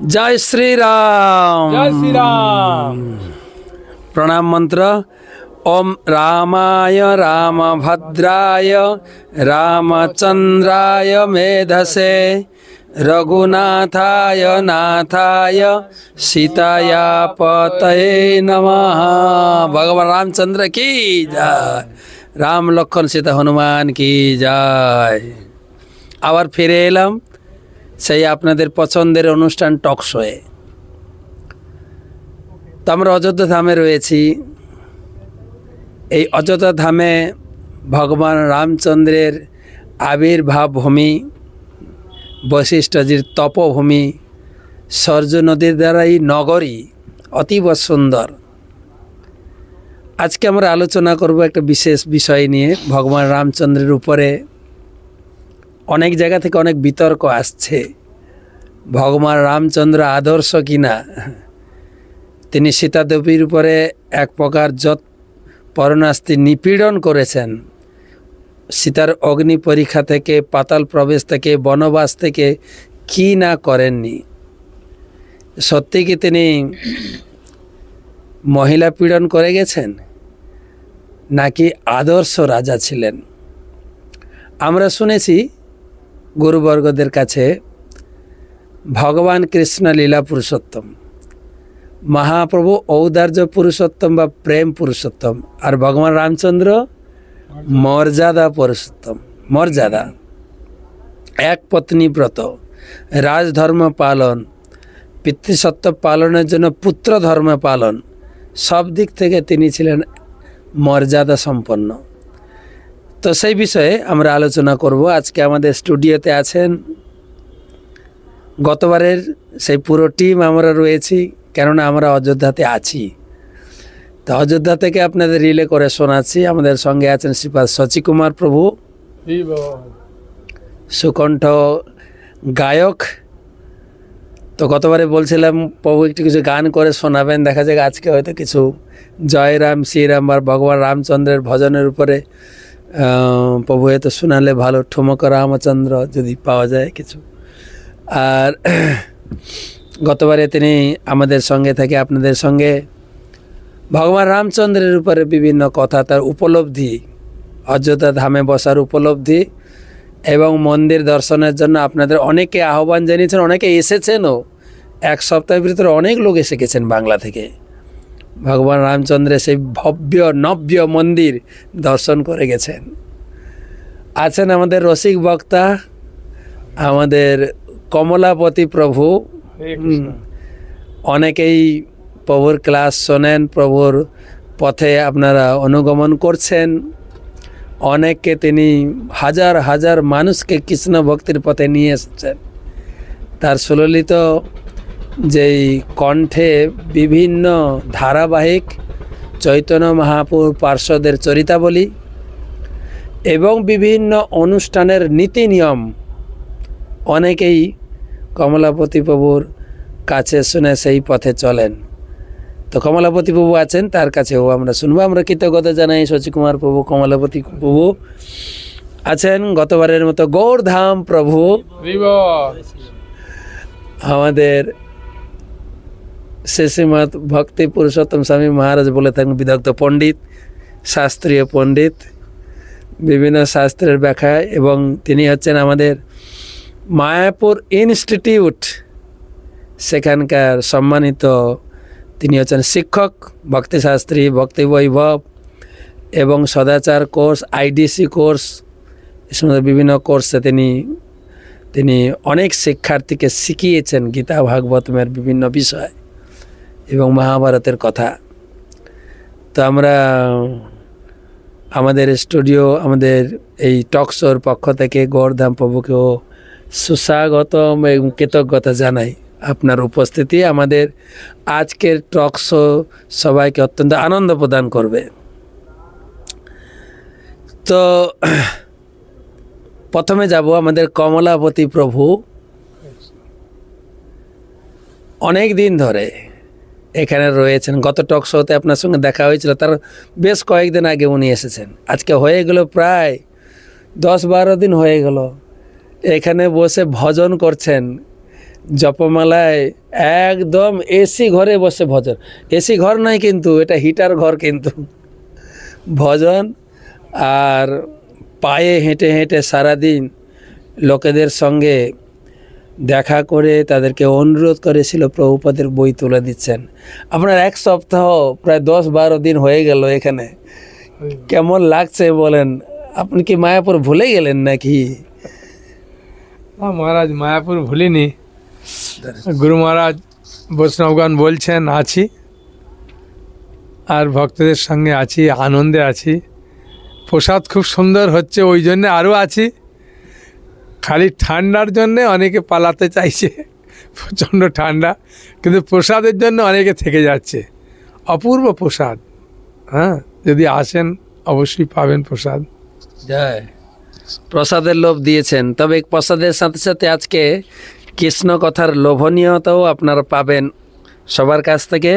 जय श्री राम। जय श्री राम। प्रणाम मंत्र ओम रामाय रामभद्राय रामचंद्राय मेधसे रघुनाथाय नाथाय सीताया पतये नमः। भगवान रामचंद्र की जय। राम लक्ष्मण सीता हनुमान की जय। আবার ফিরে এলাম সেই আপনাদের পছন্দের অনুষ্ঠান টক শোয়ে। তো আমরা অযোধ্যা ধামে রয়েছি। এই অযোধ্যা ধামে ভগবান রামচন্দ্রের আবির্ভাব ভূমি, বশিষ্ঠজির তপভূমি, সরজ নদীর দ্বারা এই নগরী অতীব সুন্দর। আজকে আমরা আলোচনা করব একটা বিশেষ বিষয় নিয়ে। ভগবান রামচন্দ্রের উপরে অনেক জায়গা থেকে অনেক বিতর্ক আসছে, ভগবান রামচন্দ্র আদর্শ কিনা। তিনি সীতা দেবীর উপরে এক প্রকার যত পরনাস্তি নিপীড়ন করেছেন, সীতার অগ্নি পরীক্ষা থেকে, পাতাল প্রবেশ থেকে, বনবাস থেকে কি না করেননি। সত্যি কি তিনি মহিলা পীড়ন করে গেছেন, নাকি আদর্শ রাজা ছিলেন? আমরা শুনেছি গুরুবর্গদের কাছে ভগবান কৃষ্ণ লীলা পুরুষোত্তম, মহাপ্রভু ঔদার্য পুরুষোত্তম বা প্রেম পুরুষোত্তম, আর ভগবান রামচন্দ্র মর্যাদা পুরুষোত্তম। মর্যাদা, এক পত্নী ব্রত, রাজধর্ম পালন, পিতৃসত্ব পালনের জন্য পুত্র ধর্ম পালন, সব দিক থেকে তিনি ছিলেন মর্যাদা সম্পন্ন। তো সেই বিষয়ে আমরা আলোচনা করব। আজকে আমাদের স্টুডিওতে আছেন গতবারের সেই পুরো টিম আমরা রয়েছি, কেননা আমরা অযোধ্যাতে আছি। তো অযোধ্যা থেকে আপনাদের রিলে করে শোনাচ্ছি। আমাদের সঙ্গে আছেন শ্রীপাদ শচীকুমার প্রভু, সুকণ্ঠ গায়ক। তো গতবারে বলছিলাম প্রভু একটু কিছু গান করে শোনাবেন, দেখা যাক আজকে হয়তো কিছু জয়রাম শ্রীরাম বা ভগবান রামচন্দ্রের ভজনের উপরে প্রভু হয়তো শোনালে ভালো। ঠুমক রামচন্দ্র যদি পাওয়া যায় কিছু। আর গতবারে তিনি আমাদের সঙ্গে থেকে আপনাদের সঙ্গে ভগবান রামচন্দ্রের উপরে বিভিন্ন কথা, তার উপলব্ধি, অযোধ্যা ধামে বসার উপলব্ধি এবং মন্দির দর্শনের জন্য আপনাদের অনেকে আহ্বান জানিয়েছেন, অনেকে এসেছেনও। এক সপ্তাহের ভিতরে অনেক লোক এসে গেছেন বাংলা থেকে। ভগবান রামচন্দ্রের সেই ভব্য নব্য মন্দির দর্শন করে গেছেন। আছেন আমাদের রসিক বক্তা, আমাদের কমলাপতি প্রভু। অনেকেই প্রভুর ক্লাস শোনেন, প্রভুর পথে আপনারা অনুগমন করছেন। অনেককে তিনি হাজার হাজার মানুষকে কৃষ্ণ ভক্তির পথে নিয়ে এসেছেন। তার সুললিত যেই কণ্ঠে বিভিন্ন ধারাবাহিক চৈতন্য মহাপ্রভুর পার্শ্বদের চরিতাবলী এবং বিভিন্ন অনুষ্ঠানের নীতি নিয়ম অনেকেই কমলাপতি প্রভুর কাছে শুনে সেই পথে চলেন। তো কমলাপতি প্রভু আছেন, তার কাছেও আমরা শুনবো। আমরা কৃতজ্ঞতা জানাই শচীকুমার প্রভু, কমলাপতি প্রভু আছেন। গতবারের মতো গৌরধাম প্রভু, আমাদের শ্রীমৎ ভক্তি পুরুষোত্তম স্বামী মহারাজ বলে থাকেন বিদগ্ধ পণ্ডিত, শাস্ত্রীয় পণ্ডিত, বিভিন্ন শাস্ত্রের ব্যাখ্যা, এবং তিনি হচ্ছেন আমাদের মায়াপুর ইনস্টিটিউট সেখানকার সম্মানিত। তিনি হচ্ছেন শিক্ষক, ভক্তিশাস্ত্রী, ভক্তি বৈভব এবং সদাচার কোর্স, আইডিসি কোর্স, এই সমস্ত বিভিন্ন কোর্সে তিনি অনেক শিক্ষার্থীকে শিখিয়েছেন গীতা ভাগবতমের বিভিন্ন বিষয় এবং মহাভারতের কথা। তো আমরা আমাদের স্টুডিও, আমাদের এই টক শোর পক্ষ থেকে গৌরধাম প্রভুকেও সুস্বাগতম এবং কৃতজ্ঞতা জানাই। আপনার উপস্থিতি আমাদের আজকের টক শো সবাইকে অত্যন্ত আনন্দ প্রদান করবে। তো প্রথমে যাব আমাদের কমলাপতি প্রভু। অনেক দিন ধরে এখানে রয়েছেন। গত টক শোতে আপনার সঙ্গে দেখা হয়েছিল, তার বেশ কয়েকদিন আগে উনি এসেছেন। আজকে হয়ে গেল প্রায় 10-12 দিন হয়ে গেল এখানে বসে ভজন করছেন। জপমালায় একদম এসি ঘরে বসে ভজন, এসি ঘর নয় কিন্তু, এটা হিটার ঘর কিন্তু, ভজন। আর পায়ে হেঁটে হেঁটে সারাদিন লোকেদের সঙ্গে দেখা করে তাদেরকে অনুরোধ করেছিল প্রভুপাদের বই তুলে দিচ্ছেন। আপনার এক সপ্তাহ প্রায় 10-12 দিন হয়ে গেল এখানে, কেমন লাগছে বলেন? আপনি কি মায়াপুর ভুলে গেলেন নাকি? মহারাজ, মায়াপুর ভুলিনি। গুরু মহারাজ বৈষ্ণবগণ বলছেন আছি, আর ভক্তদের সঙ্গে আছি, আনন্দে আছি। প্রসাদ খুব সুন্দর হচ্ছে, ওই জন্যে আরও আছি। খালি ঠান্ডার জন্যে অনেকে পালাতে চাইছে, প্রচণ্ড ঠান্ডা, কিন্তু প্রসাদের জন্য অনেকে থেকে যাচ্ছে। অপূর্ব প্রসাদ, হ্যাঁ, যদি আসেন অবশ্যই পাবেন প্রসাদ। জয়। প্রসাদের লোভ দিয়েছেন, তবে প্রসাদের সাথে সাথে আজকে কৃষ্ণ কথার লোভনীয়তাও আপনারা পাবেন সবার কাছ থেকে।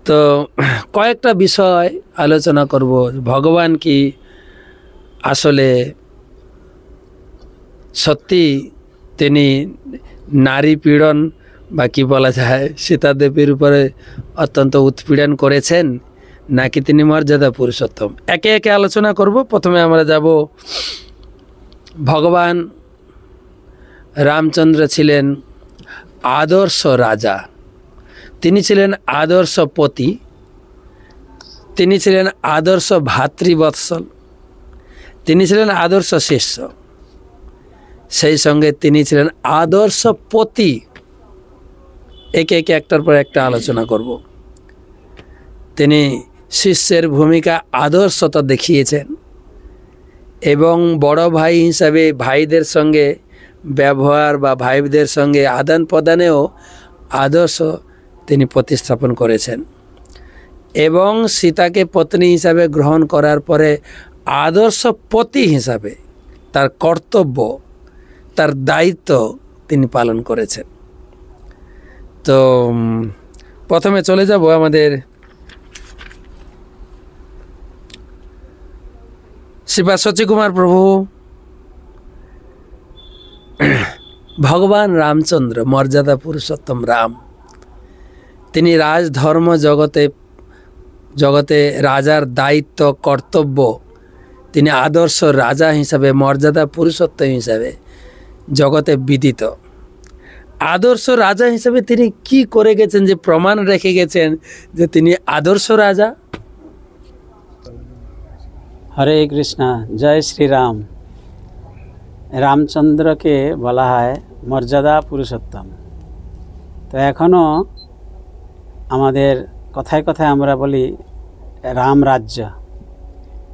তো কয়েকটা বিষয় আলোচনা করব। ভগবান কি আসলে সত্যি তিনি নারী পীড়ন বা কি বলা যায় সীতা দেবীর উপরে অত্যন্ত উৎপীড়ন করেছেন, নাকি তিনি মর্যাদা পুরুষোত্তম? একে একে আলোচনা করব। প্রথমে আমরা যাব, ভগবান রামচন্দ্র ছিলেন আদর্শ রাজা, তিনি ছিলেন আদর্শ পতি, তিনি ছিলেন আদর্শ ভাতৃবৎসল, তিনি ছিলেন আদর্শ শিষ্য, সেই সঙ্গে তিনি ছিলেন আদর্শ পতি। একে একে একটার পর একটা আলোচনা করব। তিনি শিষ্যের ভূমিকা আদর্শতা দেখিয়েছেন এবং বড় ভাই হিসাবে ভাইদের সঙ্গে ব্যবহার বা ভাইদের সঙ্গে আদান প্রদানেও আদর্শ তিনি প্রতিস্থাপন করেছেন এবং সীতাকে পত্নী হিসাবে গ্রহণ করার পরে আদর্শ পতি হিসাবে তার কর্তব্য, তার দায়িত্ব তিনি পালন করেছেন। তো প্রথমে চলে যাব আমাদের শ্রীপাদ শচীকুমার প্রভু। ভগবান রামচন্দ্র মর্যাদা পুরুষোত্তম রাম, তিনি রাজধর্ম জগতে রাজার দায়িত্ব কর্তব্য, তিনি আদর্শ রাজা হিসাবে, মর্যাদা পুরুষোত্তম হিসাবে জগতে বিদিত। আদর্শ রাজা হিসাবে তিনি কি করে গেছেন যে প্রমাণ রেখে গেছেন যে তিনি আদর্শ রাজা? হরে কৃষ্ণা, জয় শ্রীরাম। রামচন্দ্রকে বলা হয় মর্যাদা পুরুষোত্তম। তো এখনও আমাদের কথায় কথায় আমরা বলি রাম রাজ্য,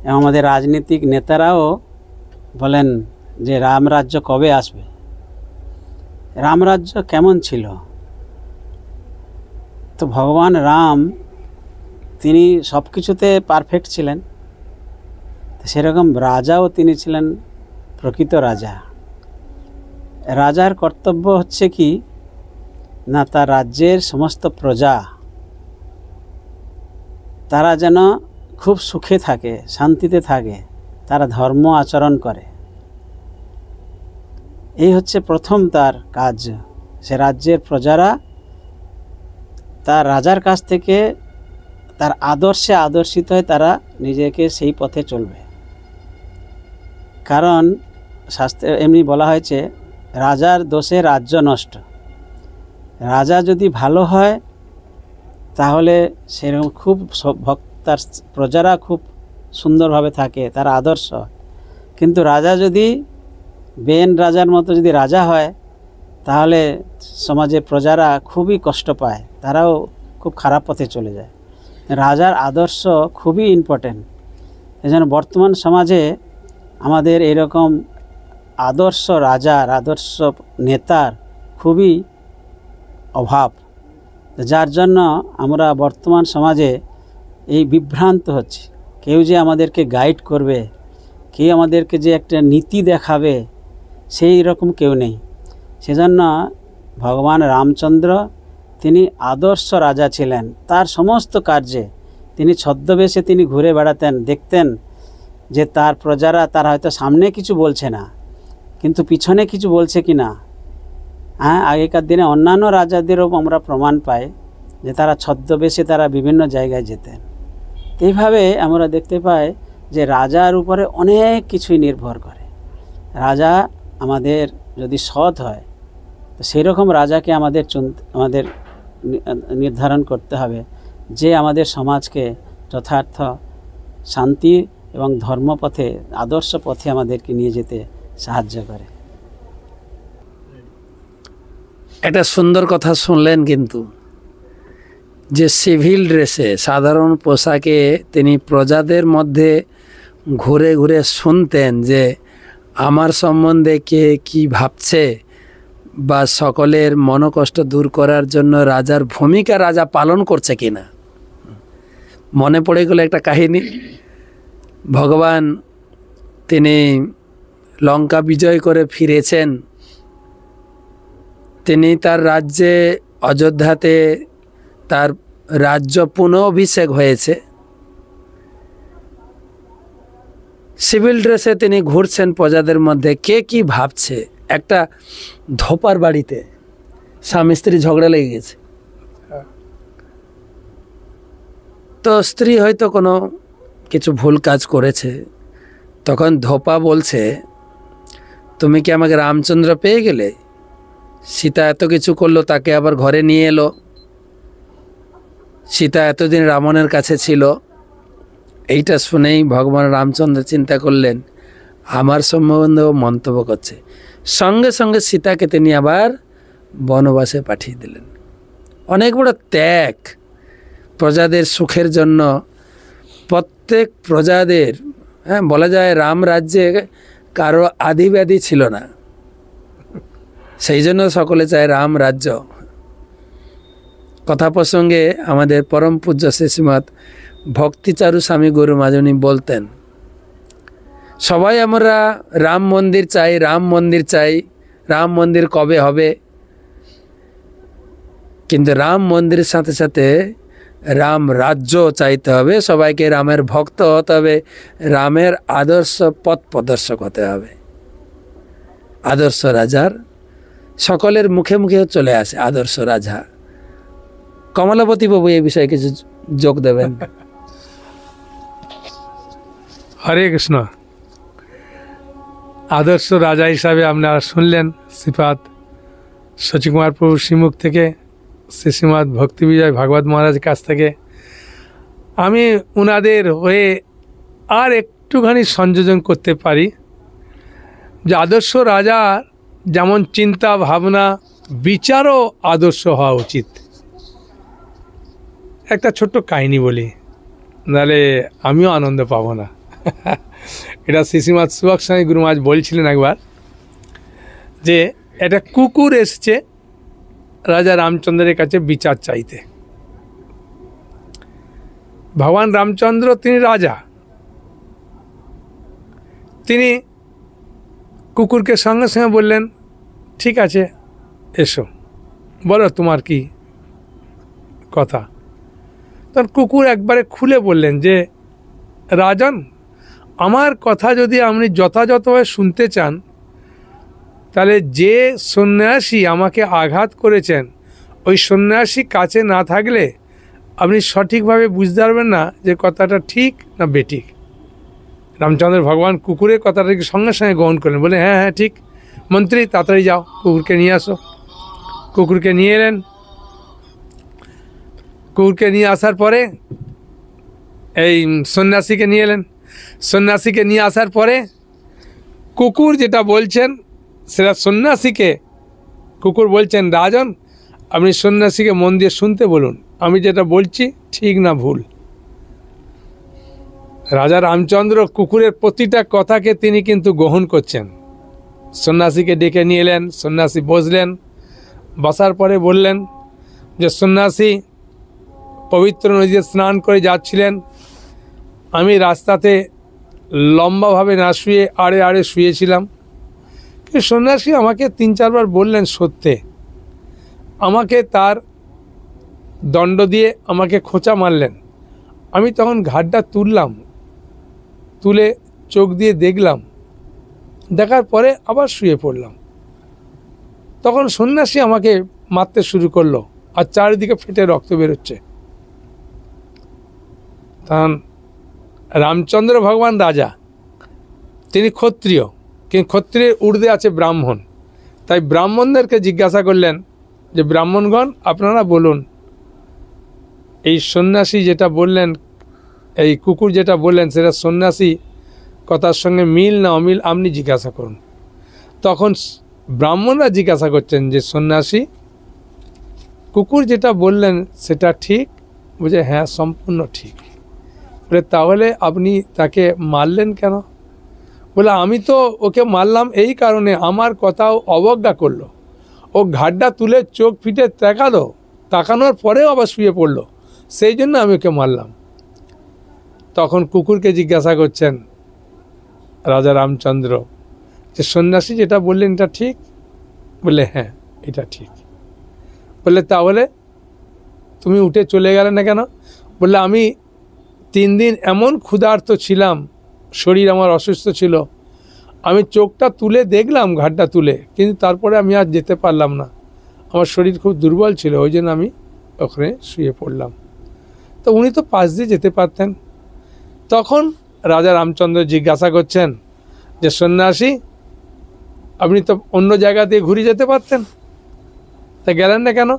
এবং আমাদের রাজনীতিক নেতারাও বলেন যে রাম রাজ্য কবে আসবে। রাম রাজ্য কেমন ছিল? তো ভগবান রাম তিনি সব কিছুতে পারফেক্ট ছিলেন, সেরকম রাজাও তিনি ছিলেন প্রকৃত রাজা। রাজার কর্তব্য হচ্ছে কি না, তার রাজ্যের সমস্ত প্রজা তারা যেন খুব সুখে থাকে, শান্তিতে থাকে, তারা ধর্ম আচরণ করে, এই হচ্ছে প্রথম তার কাজ। সে রাজ্যের প্রজারা তার রাজার কাছ থেকে তার আদর্শে আদর্শিত হয়ে তারা নিজেকে সেই পথে চলবে। কারণ শাস্ত্রে এমনি বলা হয়েছে, রাজার দোষে রাজ্য নষ্ট। রাজা যদি ভালো হয় তাহলে সেরকম খুব তার প্রজারা খুব সুন্দরভাবে থাকে, তার আদর্শ। কিন্তু রাজা যদি বেন রাজার মতো যদি রাজা হয় তাহলে সমাজে প্রজারা খুবই কষ্ট পায়, তারাও খুব খারাপ পথে চলে যায়। রাজার আদর্শ খুবই ইম্পর্টেন্ট। এজন্য বর্তমান সমাজে আমাদের এরকম আদর্শ রাজার, আদর্শ নেতার খুবই অভাব, যার জন্য আমরা বর্তমান সমাজে এই বিভ্রান্ত হচ্ছি। কেউ যে আমাদেরকে গাইড করবে, কেউ আমাদেরকে যে একটা নীতি দেখাবে, সেই রকম কেউ নেই। সেজন্য ভগবান রামচন্দ্র তিনি আদর্শ রাজা ছিলেন। তার সমস্ত কার্যে তিনি ছদ্মবেশে তিনি ঘুরে বেড়াতেন, দেখতেন যে তার প্রজারা, তার হয়তো সামনে কিছু বলছে না কিন্তু পিছনে কিছু বলছে কি না। হ্যাঁ, আগেকার দিনে অন্যান্য রাজাদেরও আমরা প্রমাণ পাই যে তারা ছদ্মবেশে তারা বিভিন্ন জায়গায় যেতেন। এইভাবে আমরা দেখতে পাই যে রাজার উপরে অনেক কিছুই নির্ভর করে। রাজা আমাদের যদি সৎ হয় তো সেই রকম রাজাকে আমাদের নির্ধারণ করতে হবে, যে আমাদের সমাজকে যথার্থ শান্তি এবং ধর্মপথে, আদর্শ পথে আমাদেরকে নিয়ে যেতে সাহায্য করে। একটা সুন্দর কথা শুনলেন কিন্তু, যে সিভিল ড্রেসে, সাধারণ পোশাকে তিনি প্রজাদের মধ্যে ঘুরে ঘুরে শুনতেন যে আমার সম্বন্ধে কে কী ভাবছে, বা সকলের মনোকষ্ট দূর করার জন্য রাজার ভূমিকা রাজা পালন করছে কিনা। মনে পড়ে গেল একটা কাহিনী। ভগবান তিনি লঙ্কা বিজয় করে ফিরেছেন, তিনি তার রাজ্যে অযোধ্যাতে তার রাজ্য পুনঃঅভিষেক হয়েছে। সিভিল ড্রেসে তিনি ঘুরছেন প্রজাদের মধ্যে, কে কি ভাবছে। একটা ধোপার বাড়িতে স্বামী স্ত্রী ঝগড়া লেগে গেছে। তো স্ত্রী হয়তো কোনো কিছু ভুল কাজ করেছে, তখন ধোপা বলছে, তুমি কি আমাকে রামচন্দ্র পেয়ে গেলে? সীতা এত কিছু করলো, তাকে আবার ঘরে নিয়ে এলো। সীতা এতদিন রাবণের কাছে ছিল। এইটা শুনেই ভগবান রামচন্দ্র চিন্তা করলেন আমার সম্বন্ধেও মন্তব্য করছে। সঙ্গে সঙ্গে সীতাকে তিনি আবার বনবাসে পাঠিয়ে দিলেন। অনেক বড় ত্যাগ প্রজাদের সুখের জন্য। প্রত্যেক প্রজাদের, বলা যায় রাম রাজ্যে কারো আদি ব্যাধি ছিল না, সেই জন্য সকলে চায় রাম রাজ্য। কথা প্রসঙ্গে আমাদের পরম পূজ্য শ্রীমৎ ভক্তিচারু স্বামী গুরু মাজনী বলতেন, সবাই আমরা রাম মন্দির চাই, রাম মন্দির চাই, রাম মন্দির কবে হবে। কিন্তু রাম মন্দিরের সাথে সাথে রাম রাজ্য চাইতে হবে, সবাইকে রামের ভক্ত হতে হবে, রামের আদর্শ পথ প্রদর্শক হতে হবে। আদর্শ রাজার সকলের মুখে মুখে চলে আসে আদর্শ রাজা। কমলাপতি বাবু এই বিষয়ে কিছু যোগ দেবেন। হরে কৃষ্ণ। আদর্শ রাজা হিসাবে আপনারা শুনলেন শ্রীপাদ শচীকুমার প্রভু শ্রীমুখ থেকে, শ্রীমৎ ভক্তি বিজয় ভাগবত মহারাজের কাছ থেকে। আমি ওনাদের হয়ে আর একটুখানি সংযোজন করতে পারি যে আদর্শ রাজা যেমন চিন্তা ভাবনা বিচারও আদর্শ হওয়া উচিত। একটা ছোট্ট কাহিনী বলি, নাহলে আমিও আনন্দ পাবো না। এটা শ্রীমৎ সুভাষ স্বামী গুরু মহারাজ বলছিলেন একবার, যে একটা কুকুর এসছে রাজা রামচন্দ্রের কাছে বিচার চাইতে। ভগবান রামচন্দ্র তিনি রাজা, তিনি কুকুরকে সঙ্গে সঙ্গে বললেন, ঠিক আছে এসো, বলো তোমার কি কথা। তখন কুকুর একবারে খুলে বললেন যে রাজন, আমার কথা যদি আপনি যথাযথভাবে শুনতে চান, তাহলে যে সন্ন্যাসী আমাকে আঘাত করেছেন ওই সন্ন্যাসী কাছে না থাকলে আপনি সঠিকভাবে বুঝতে পারবেন না যে কথাটা ঠিক না বেঠিক। রামচন্দ্র ভগবান কুকুরের কথাটাকে সঙ্গে সঙ্গে গ্রহণ করলেন, বলে হ্যাঁ হ্যাঁ ঠিক, মন্ত্রী তাড়াতাড়ি যাও, কুকুরকে নিয়ে আসো। কুকুরকে নিয়ে এলেন। কুকুরকে নিয়ে আসার পরে এই সন্ন্যাসীকে নিয়ে এলেন। সন্ন্যাসীকে নিয়ে আসার পরে কুকুর যেটা বলছেন সেটা সন্ন্যাসীকে, কুকুর বলছেন, রাজন আপনি সন্ন্যাসীকে মন দিয়ে শুনতে বলুন, আমি যেটা বলছি ঠিক না ভুল। রাজা রামচন্দ্র কুকুরের প্রতিটা কথাকে তিনি কিন্তু গ্রহণ করছেন। সন্ন্যাসীকে ডেকে নিয়ে এলেন। সন্ন্যাসী বসলেন। বসার পরে বললেন যে সন্ন্যাসী পবিত্র নদীতে স্নান করে যাচ্ছিলেন, আমি রাস্তাতে লম্বাভাবে না শুয়ে আড়ে আড়ে শুয়েছিলাম। কিন্তু সন্ন্যাসী আমাকে 3-4 বার বললেন সত্যে, আমাকে তার দণ্ড দিয়ে আমাকে খোঁচা মারলেন। আমি তখন ঘাড়টা তুললাম, তুলে চোখ দিয়ে দেখলাম, দেখার পরে আবার শুয়ে পড়লাম। তখন সন্ন্যাসী আমাকে মারতে শুরু করলো, আর চারিদিকে ফেটে রক্ত বেরোচ্ছে। তখন রামচন্দ্র ভগবান রাজা, তিনি ক্ষত্রিয়, কিন্তু ক্ষত্রিয়ের ঊর্ধ্বে আছে ব্রাহ্মণ। তাই ব্রাহ্মণদেরকে জিজ্ঞাসা করলেন যে ব্রাহ্মণগণ আপনারা বলুন, এই সন্ন্যাসী যেটা বললেন, এই কুকুর যেটা বললেন, সেটা সন্ন্যাসী কথার সঙ্গে মিল না অমিল আপনি জিজ্ঞাসা করুন। তখন ব্রাহ্মণরা জিজ্ঞাসা করছেন যে সন্ন্যাসী, কুকুর যেটা বললেন সেটা ঠিক? বুঝে হ্যাঁ সম্পূর্ণ ঠিক। বলে তাহলে আপনি তাকে মারলেন কেন? বলে আমি তো ওকে মারলাম এই কারণে, আমার কথাও অবজ্ঞা করলো, ও ঘাড়টা তুলে চোখ ফিটে তাকালো, তাকানোর পরেও আবার শুয়ে পড়লো, সেই জন্য আমি ওকে মারলাম। তখন কুকুরকে জিজ্ঞাসা করছেন রাজা রামচন্দ্র যে সন্ন্যাসী যেটা বললেন এটা ঠিক? বলে হ্যাঁ এটা ঠিক। বললে তাহলে তুমি উঠে চলে গেলে না কেন? বললে আমি 3 দিন এমন ক্ষুধার্ত ছিলাম, শরীর আমার অসুস্থ ছিল, আমি চোখটা তুলে দেখলাম ঘাটটা তুলে, কিন্তু তারপরে আমি আর যেতে পারলাম না, আমার শরীর খুব দুর্বল ছিল, ওই জন্য আমি ওখানে শুয়ে পড়লাম। তো উনি তো পাশ দিয়ে যেতে পারতেন। তখন রাজা রামচন্দ্র জিজ্ঞাসা করছেন যে সন্ন্যাসী আপনি তো অন্য জায়গা দিয়ে ঘুরে যেতে পারতেন, তা গেলেন না কেন?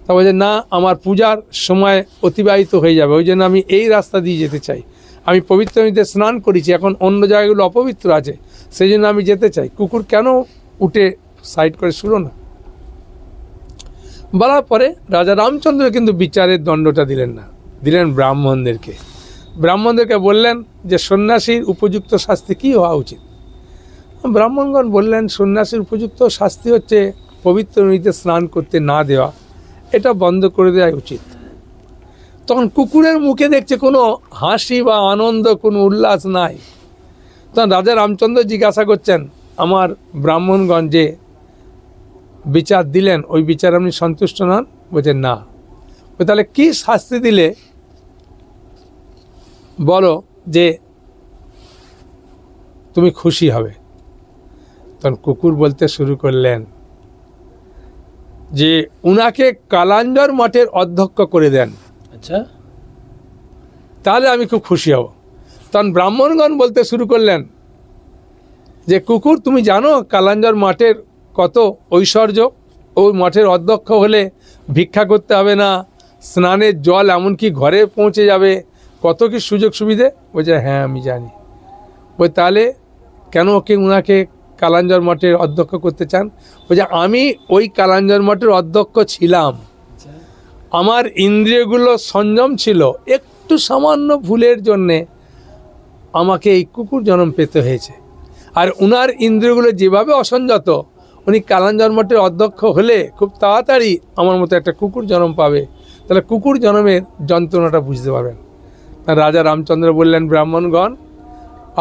তা বলছে না, আমার পূজার সময় অতিবাহিত হয়ে যাবে, ওই জন্য আমি এই রাস্তা দিয়ে যেতে চাই, আমি পবিত্র নদীতে স্নান করেছি, এখন অন্য জায়গাগুলো অপবিত্র আছে, সেই জন্য আমি যেতে চাই। কুকুর কেন উঠে সাইড করে শুলো না? বলার পরে রাজা রামচন্দ্র কিন্তু বিচারের দণ্ডটা দিলেন না, দিলেন ব্রাহ্মণদেরকে। ব্রাহ্মণদেরকে বললেন যে সন্ন্যাসীর উপযুক্ত শাস্তি কী হওয়া উচিত? ব্রাহ্মণগণ বললেন সন্ন্যাসীর উপযুক্ত শাস্তি হচ্ছে পবিত্র নদীতে স্নান করতে না দেওয়া, এটা বন্ধ করে দেওয়া উচিত। তখন কুকুরের মুখে দেখছে কোনো হাসি বা আনন্দ, কোনো উল্লাস নাই। তখন রাজা রামচন্দ্র জিজ্ঞাসা করছেন আমার ব্রাহ্মণগণ যে বিচার দিলেন ওই বিচার আপনি সন্তুষ্ট নন? বলছেন না। তাহলে কি শাস্তি দিলে বলো যে তুমি খুশি হবে? তখন কুকুর বলতে শুরু করলেন যে উনাকে কালাঞ্জর মঠের অধ্যক্ষ করে দেন, আচ্ছা, তাহলে আমি খুব খুশি হব। তখন ব্রাহ্মণগণ বলতে শুরু করলেন যে কুকুর তুমি জানো কালাঞ্জর মঠের কত ঐশ্বর্য, ওই মঠের অধ্যক্ষ হলে ভিক্ষা করতে হবে না, স্নানের জল এমনকি ঘরে পৌঁছে যাবে, কত কি সুযোগ সুবিধে। বলছে হ্যাঁ আমি জানি। বই তাহলে কেন উনাকে কালাঞ্জর মঠের অধ্যক্ষ করতে চান? বলছে আমি ওই কালাঞ্জর মঠের অধ্যক্ষ ছিলাম, আমার ইন্দ্রিয়গুলো সংযম ছিল, একটু সামান্য ভুলের জন্যে আমাকে এই কুকুর জন্ম পেতে হয়েছে। আর উনার ইন্দ্রিয়গুলো যেভাবে অসংযত, উনি কালাঞ্জর মঠের অধ্যক্ষ হলে খুব তাড়াতাড়ি আমার মতো একটা কুকুর জন্ম পাবে, তাহলে কুকুর জন্মের যন্ত্রণাটা বুঝতে পারবেন। রাজা রামচন্দ্র বললেন ব্রাহ্মণগণ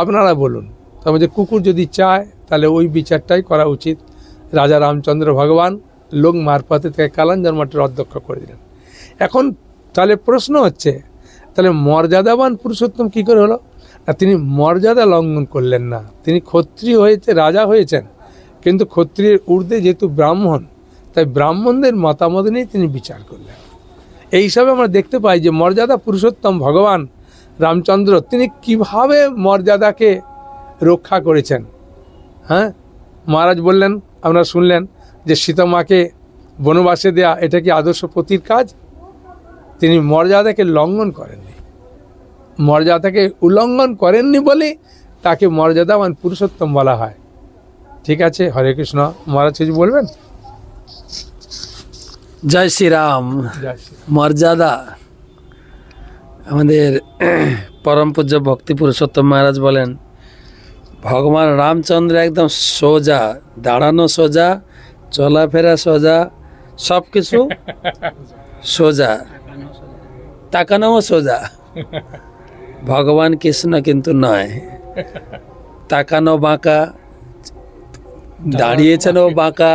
আপনারা বলুন। তা বলছে কুকুর যদি চায় তাহলে ওই বিচারটাই করা উচিত। রাজা রামচন্দ্র ভগবান লোক মারফতে থেকে কালাঞ্জর মঠের অধ্যক্ষ করে দিলেন। এখন তাহলে প্রশ্ন হচ্ছে, তাহলে মর্যাদাবান পুরুষোত্তম কী করে হলো? না, তিনি মর্যাদা লঙ্ঘন করলেন না, তিনি ক্ষত্রিয় হয়েছে, রাজা হয়েছেন, কিন্তু ক্ষত্রিয়ের ঊর্ধ্বে যেহেতু ব্রাহ্মণ, তাই ব্রাহ্মণদের মতামত নিয়ে তিনি বিচার করলেন। এই হিসাবে আমরা দেখতে পাই যে মর্যাদা পুরুষোত্তম ভগবান রামচন্দ্র তিনি কিভাবে মর্যাদাকে রক্ষা করেছেন। হ্যাঁ, মহারাজ বললেন, আপনারা শুনলেন যে সীতা মাকে বনবাসে দেয়া এটা কি আদর্শ পতির কাজ? তিনি মর্যাদাকে লঙ্ঘন করেননি, মর্যাদাকে উল্লঙ্ঘন করেননি বলে তাকে মর্যাদাবান পুরুষোত্তম বলা হয়। ঠিক আছে, হরে কৃষ্ণ। মহারাজ কিছু বলবেন? জয় শ্রীরাম। মর্যাদা আমাদের পরম পূজ্য ভক্তি পুরুষোত্তম মহারাজ বলেন ভগবান রামচন্দ্র একদম সোজা, দাঁড়ানো সোজা, চলাফেরা সোজা, সব কিছু সোজা, তাকানোও সোজা। ভগবান কৃষ্ণ কিন্তু নয়, তাকানো বাঁকা, দাঁড়িয়েছেনও বাঁকা,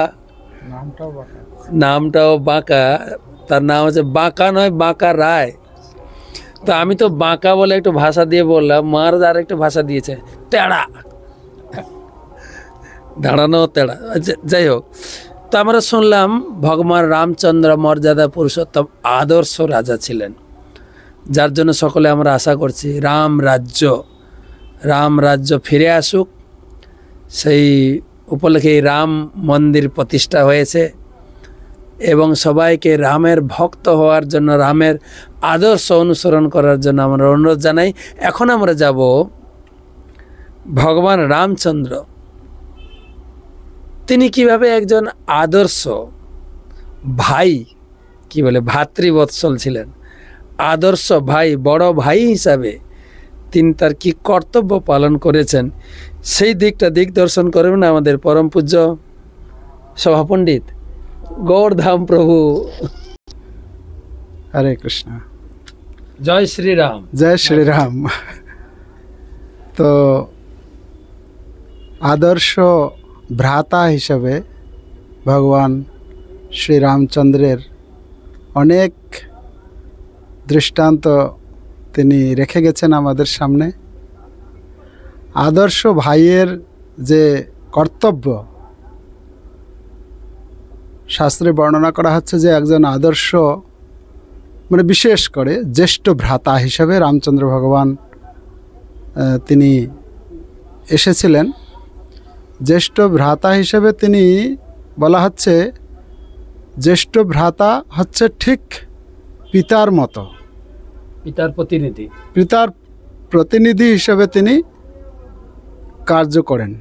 নামটাও বাঁকা। তার নাম হচ্ছে বাঁকা নয়, বাঁকা রায়। তো আমি তো বাঁকা বলে একটু ভাষা দিয়ে বললাম, মহারাজ আর একটু ভাষা দিয়েছে টেড়া। দাঁড়ানো তেড়া, যাই হোক। তো আমরা শুনলাম ভগবান রামচন্দ্র মর্যাদা পুরুষোত্তম আদর্শ রাজা ছিলেন, যার জন্য সকলে আমরা আশা করছি রাম রাজ্য ফিরে আসুক। সেই উপলক্ষে রাম মন্দির প্রতিষ্ঠা হয়েছে এবং সবাইকে রামের ভক্ত হওয়ার জন্য, রামের আদর্শ অনুসরণ করার জন্য আমরা অনুরোধ জানাই। এখন আমরা যাব ভগবান রামচন্দ্র, তিনি কিভাবে একজন আদর্শ ভাই, কি বলে, ভাতৃবৎসল ছিলেন, আদর্শ ভাই, বড় ভাই হিসাবে তিনি তার কি কর্তব্য পালন করেছেন, সেই দিক দর্শন করবেন আমাদের পরম পূজ্য সভাপণ্ডিত গৌরধাম প্রভু। হরে কৃষ্ণ। জয় শ্রীরাম। জয় শ্রীরাম। তো আদর্শ ভ্রাতা হিসাবে ভগবান শ্রীরামচন্দ্রের অনেক দৃষ্টান্ত তিনি রেখে গেছেন আমাদের সামনে। আদর্শ ভাইয়ের যে কর্তব্য, শাস্ত্রে বর্ণনা করা হচ্ছে যে একজন আদর্শ, মানে বিশেষ করে জ্যেষ্ঠ ভ্রাতা হিসাবে রামচন্দ্র ভগবান তিনি এসেছিলেন। জ্যেষ্ঠ ভ্রাতা হিসেবে তিনি বলা হচ্ছে, জ্যেষ্ঠ ভ্রাতা হচ্ছে ঠিক পিতার মতো, পিতার প্রতিনিধি হিসেবে তিনি কার্য করেন।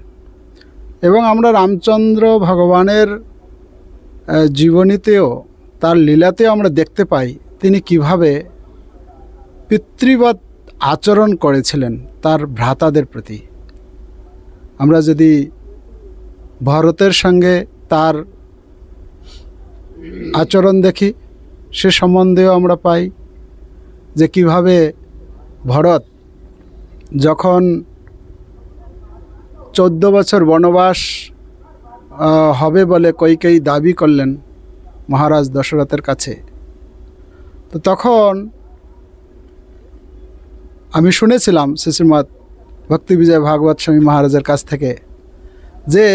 এবং আমরা রামচন্দ্র ভগবানের জীবনীতেও, তার লীলাতেও আমরা দেখতে পাই তিনি কিভাবে পিতৃবৎ আচরণ করেছিলেন তার ভ্রাতাদের প্রতি। আমরা যদি ভরতের সঙ্গে তার আচরণ দেখি, সে সম্বন্ধেও আমরা পাই যে কিভাবে ভরত যখন 14 বছর বনবাস হবে বলে কইকেয়ী দাবি করলেন মহারাজ দশরথের কাছে, তো তখন আমি শুনেছিলাম শ্রীমৎ ভক্তি বিজয় ভাগবত স্বামী মহারাজের কাছ থেকে যে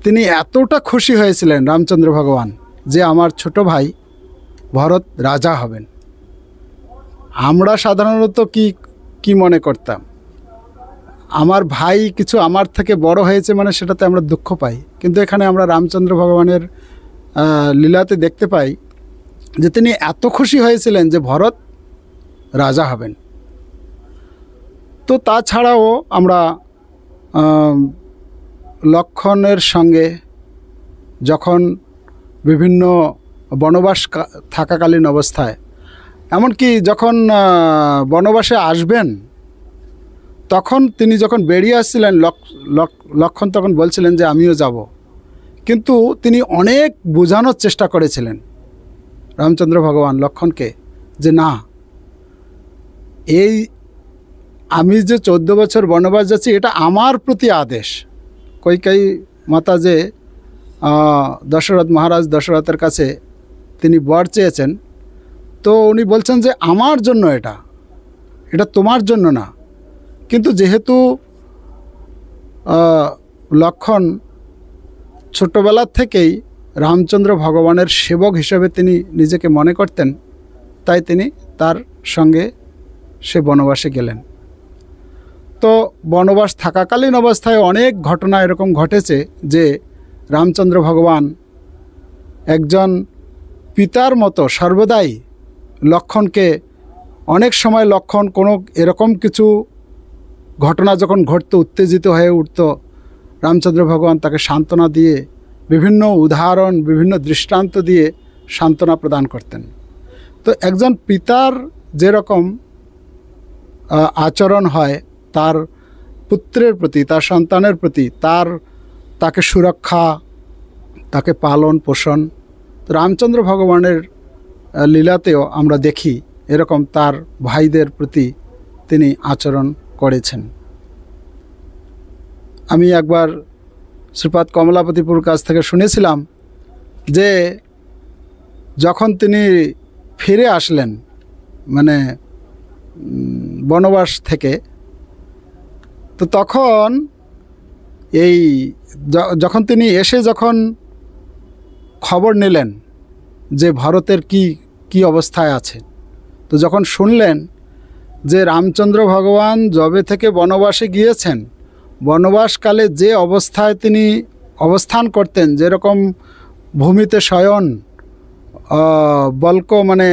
তিনি এতটা খুশি হয়েছিলেন রামচন্দ্র ভগবান যে আমার ছোট ভাই ভরত রাজা হবেন। আমরা সাধারণত কি মনে করতাম, আমার ভাই কিছু আমার থেকে বড় হয়েছে মানে সেটাতে আমরা দুঃখ পাই, কিন্তু এখানে আমরা রামচন্দ্র ভগবানের লীলাতে দেখতে পাই যে তিনি এত খুশি হয়েছিলেন যে ভরত রাজা হবেন। তো তাছাড়াও আমরা লক্ষ্মণের সঙ্গে যখন বিভিন্ন বনবাস থাকাকালীন অবস্থায়, এমনকি যখন বনবাসে আসবেন তখন তিনি যখন বেরিয়ে আসছিলেন, লক্ষ্মণ তখন বলছিলেন যে আমিও যাব, কিন্তু তিনি অনেক বোঝানোর চেষ্টা করেছিলেন রামচন্দ্র ভগবান লক্ষ্মণকে যে না, এই আমি যে 14 বছর বনবাস যাচ্ছি এটা আমার প্রতি আদেশ। কইকেয়ী মাতা যে দশরথ মহারাজ দশরথের কাছে তিনি বর চেয়েছেন, তো উনি বলছেন যে আমার জন্য এটা তোমার জন্য না। কিন্তু যেহেতু লক্ষ্মণ ছোটোবেলার থেকেই রামচন্দ্র ভগবানের সেবক হিসেবে তিনি নিজেকে মনে করতেন, তাই তিনি তার সঙ্গে সে বনবাসে গেলেন। তো বনবাস থাকাকালীন অবস্থায় অনেক ঘটনা এরকম ঘটেছে যে রামচন্দ্র ভগবান একজন পিতার মতো সর্বদাই লক্ষ্মণকে, অনেক সময় লক্ষ্মণ কোনো এরকম কিছু ঘটনা যখন ঘটতো, উত্তেজিত হয়ে উঠত, রামচন্দ্র ভগবান তাকে সান্ত্বনা দিয়ে, বিভিন্ন উদাহরণ, বিভিন্ন দৃষ্টান্ত দিয়ে সান্ত্বনা প্রদান করতেন। তো একজন পিতার যেরকম আচরণ হয় তার পুত্রের প্রতি, তার সন্তানের প্রতি, তাকে সুরক্ষা, তাকে পালন পোষণ, তো রামচন্দ্র ভগবানের লীলাতেও আমরা দেখি এরকম তার ভাইদের প্রতি তিনি আচরণ করেছেন। আমি একবার শ্রীপাদ কমলাপতিপুর কাছ থেকে শুনেছিলাম যে যখন তিনি ফিরে আসলেন মানে বনবাস থেকে, তো তখন এই যখন তিনি এসে যখন খবর নিলেন যে ভারতের কি অবস্থায় আছে, তো যখন শুনলেন যে রামচন্দ্র ভগবান যবে থেকে বনবাসে গিয়েছেন, বনবাসকালে যে অবস্থায় তিনি অবস্থান করতেন, যেরকম ভূমিতে শয়ন, বল্ক মানে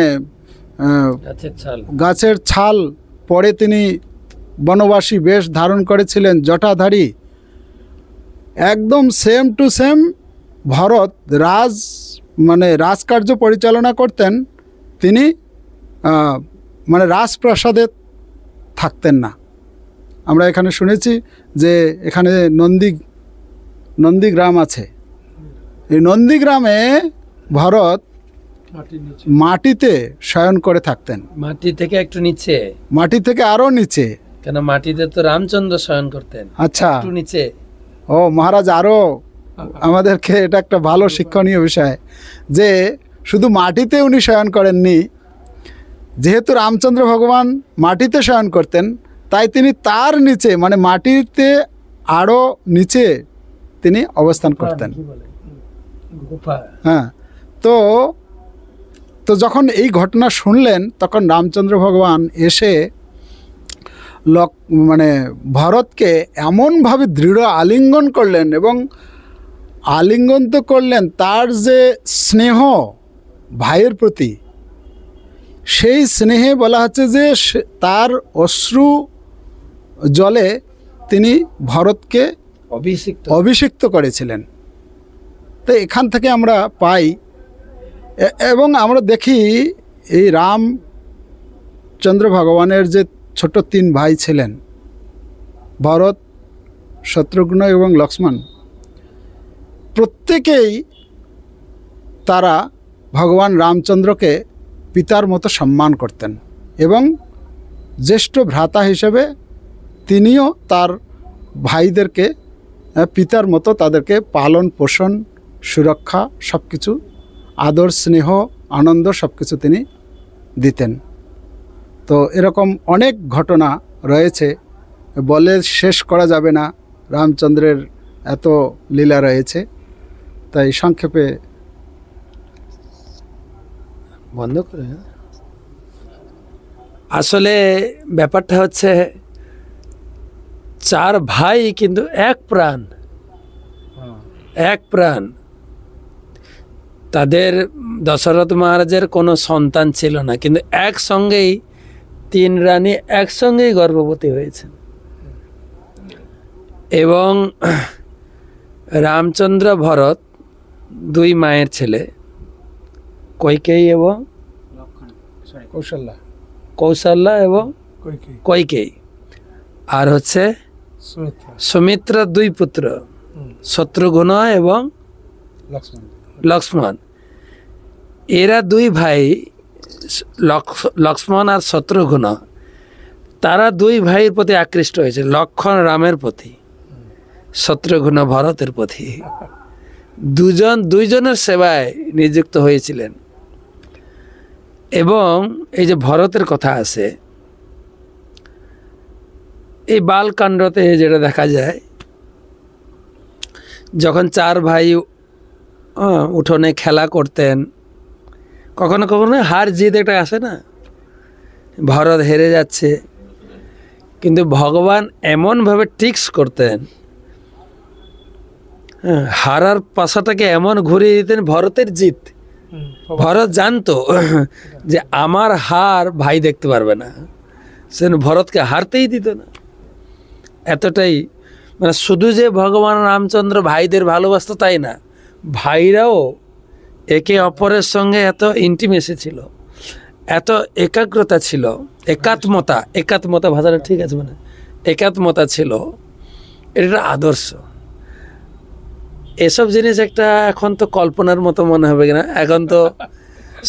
গাছের ছাল পরে তিনি বনবাসী বেশ ধারণ করেছিলেন, জটাধারী, একদম সেম টু সেম ভরত রাজকার্য পরিচালনা করতেন। তিনি মানে রাজপ্রাসাদে থাকতেন না। আমরা এখানে শুনেছি যে এখানে নন্দীগ্রাম আছে। এই নন্দীগ্রামে ভরত মাটিতে শয়ন করে থাকতেন। মাটি থেকে একটু নিচে, মাটি থেকে আরো নিচে, কেন মাটিতে তো রামচন্দ্র শয়ন করতেন। আচ্ছা, একটু নিচে। ও মহারাজ, আরো আমাদেরকে এটা একটা ভালো শিক্ষণীয় বিষয় যে শুধু মাটিতে উনি শয়ন করেননি, যেহেতু রামচন্দ্র ভগবান মাটিতে শয়ন করতেন, তাই তিনি তার নিচে মানে মাটিতে আরো নিচে তিনি অবস্থান করতেন। হ্যাঁ, তো যখন এই ঘটনা শুনলেন, তখন রামচন্দ্র ভগবান এসে ভরতকে এমনভাবে দৃঢ় আলিঙ্গন করলেন, এবং আলিঙ্গন তো করলেন, তার যে স্নেহ ভাইয়ের প্রতি, সেই স্নেহে বলা হচ্ছে যে তার অশ্রু জলে তিনি ভরতকে অভিষিক্ত করেছিলেন। তো এখান থেকে আমরা পাই, এবং আমরা দেখি এই রামচন্দ্র ভগবানের যে ছোট 3 ভাই ছিলেন, ভরত, শত্রুঘ্ন এবং লক্ষ্মণ, প্রত্যেকেই তারা ভগবান রামচন্দ্রকে পিতার মতো সম্মান করতেন, এবং জ্যেষ্ঠ ভ্রাতা হিসেবে তিনিও তার ভাইদেরকে পিতার মতো তাদেরকে পালন পোষণ, সুরক্ষা, সব কিছু, আদর, স্নেহ, আনন্দ সব কিছু তিনি দিতেন। তো এরকম অনেক ঘটনা রয়েছে, বলে শেষ করা যাবে না। রামচন্দ্রের এত লীলা রয়েছে, তাই সংক্ষেপে বন্ধ করে। আসলে ব্যাপারটা হচ্ছে 4 ভাই কিন্তু এক প্রাণ। তাদের দশরথ মহারাজের কোনো সন্তান ছিল না, কিন্তু একসঙ্গেই 3 রানী একসঙ্গেই গর্ভবতী হয়েছেন। এবং রামচন্দ্র ভরত 2 মায়ের ছেলে, কৈকেয়ী এবং কৌশল্যা এবং কৈকেয়ী, আর হচ্ছে সুমিত্রা 2 পুত্র, শত্রুঘ্ন এবং লক্ষ্মণ। এরা 2 ভাই, লক্ষ্মণ আর শত্রুঘ্ন, তারা 2 ভাইয়ের প্রতি আকৃষ্ট হয়েছে। লক্ষ্মণ রামের প্রতি, শত্রুঘ্ন ভরতের প্রতি। দুইজনের সেবায় নিযুক্ত হয়েছিলেন। এবং এই যে ভরতের কথা আছে, এই বালকাণ্ডতে যেটা দেখা যায়, যখন 4 ভাই উঠোনে খেলা করতেন, কখনো কখনো হার জিত একটা আসে না, ভরত হেরে যাচ্ছে, কিন্তু ভগবান এমনভাবে ট্রিক্স করতেন, হারার পাশাটাকে এমন ঘুরিয়ে দিতেন ভরতের জিত। ভরত জানতো যে আমার হার ভাই দেখতে পারবে না, সে ভরতকে হারতেই দিত না। এতটাই মানে শুধু যে ভগবান রামচন্দ্র ভাইদের ভালোবাসতো তাই না, ভাইরাও একে অপরের সঙ্গে এত ইন্টিমেসি ছিল, এত একাগ্রতা ছিল, একাত্মতা ভাষাটা ঠিক আছে, মানে একাত্মতা ছিল। এটা আদর্শ। এসব জিনিস একটা এখন তো কল্পনার মতো মনে হবে কিনা, এখন তো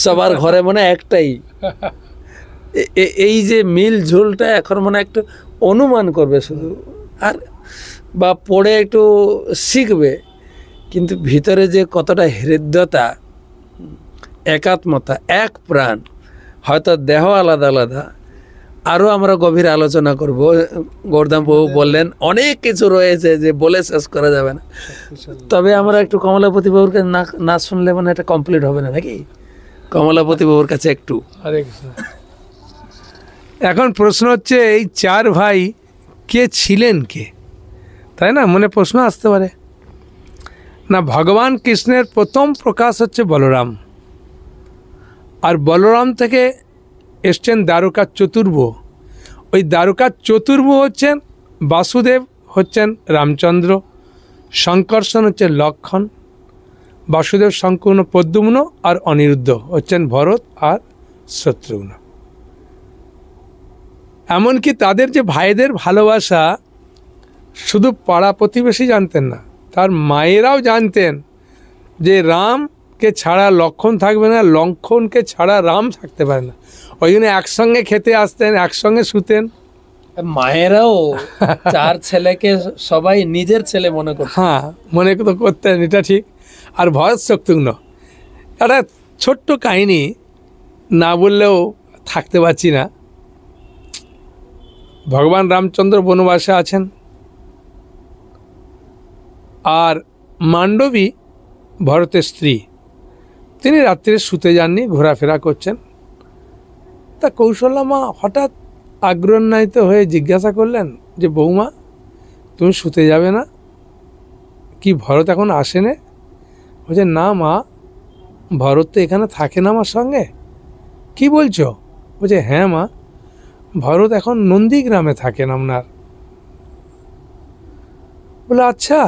সবার ঘরে মনে একটাই, এই যে মিল ঝুলটা এখন মনে একটু অনুমান করবে শুধু, আর বা পড়ে একটু শিখবে, কিন্তু ভিতরে যে কতটা হৃদ্যতা, একাত্মতা, এক প্রাণ, হয়তো দেহ আলাদা আলাদা, আরও আমরা গভীর আলোচনা করব। গৌরধাম প্রভু বললেন অনেক কিছু রয়েছে যে বলে শেষ করা যাবে না। তবে আমরা একটু কমলাপতি বাবুর কাছে না শুনলে মানে এটা কমপ্লিট হবে না নাকি? কমলাপতি বাবুর কাছে একটু। হরে কৃষ্ণ। এখন প্রশ্ন হচ্ছে এই চার ভাই কে ছিলেন কে, তাই না? মনে প্রশ্ন আসতে পারে না। ভগবান কৃষ্ণের প্রথম প্রকাশ হচ্ছে বলরাম, আর বলরাম থেকে এসছেন দ্বারকা চতুর্ভ। ওই দ্বারকা চতুর্ভ হচ্ছেন বাসুদেব, হচ্ছেন রামচন্দ্র, শঙ্কর্ষণ হচ্ছেন লক্ষণ, বাসুদেব শঙ্কুন প্রদ্যুম্ন, আর অনিরুদ্ধ হচ্ছেন ভরত আর শত্রুঘ্ন। এমনকি তাদের যে ভাইদের ভালোবাসা শুধু পাড়া প্রতিবেশী জানতেন না, তার মায়েরাও জানতেন যে রামকে ছাড়া লক্ষণ থাকবে না, লক্ষণকে ছাড়া রাম থাকতে পারে না। ওই জন্য একসঙ্গে খেতে আসতেন, একসঙ্গে শুতেন। মায়েরাও চার ছেলেকে সবাই নিজের ছেলে মনে করতেন। হ্যাঁ, মনে তো করতেন, এটা ঠিক। আর ভরত শত্রুঘ্ন, একটা ছোট্ট কাহিনী না বললেও থাকতে পারছি না। ভগবান রামচন্দ্র বনবাসে আছেন, আর মান্ডবী ভরতের স্ত্রী, তিনি রাত্রে শুতে যাননি, ঘোরাফেরা করছেন। তা কৌশল্যা মা হঠাৎ আগ্রহান্বিত হয়ে জিজ্ঞাসা করলেন যে বৌমা, তুমি শুতে যাবে না কি? ভরত এখন আসেনে? বলছে না মা, ভরত তো এখানে থাকে না আমার সঙ্গে। কি বলছো? বলছে হ্যাঁ মা, ভরত এখন নন্দীগ্রামে থাকেন আপনার। বলে আচ্ছা।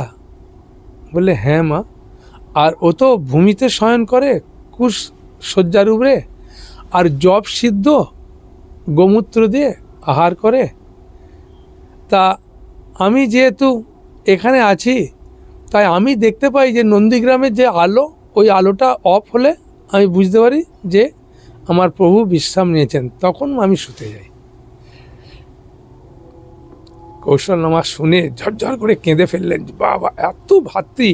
বললে হ্যাঁ মা, আর ও তো ভূমিতে শয়ন করে কুশ শয্যার উপরে, আর জব সিদ্ধ গোমূত্র দিয়ে আহার করে। তা আমি যেহেতু এখানে আছি, তাই আমি দেখতে পাই যে নন্দীগ্রামের যে আলো, ওই আলোটা অফ হলে আমি বুঝতে পারি যে আমার প্রভু বিশ্রাম নিয়েছেন, তখন আমি শুতে যাই। কৌশলনামা শুনে ঝরঝর করে কেঁদে ফেললেন। বাবা, এত ভাতৃ,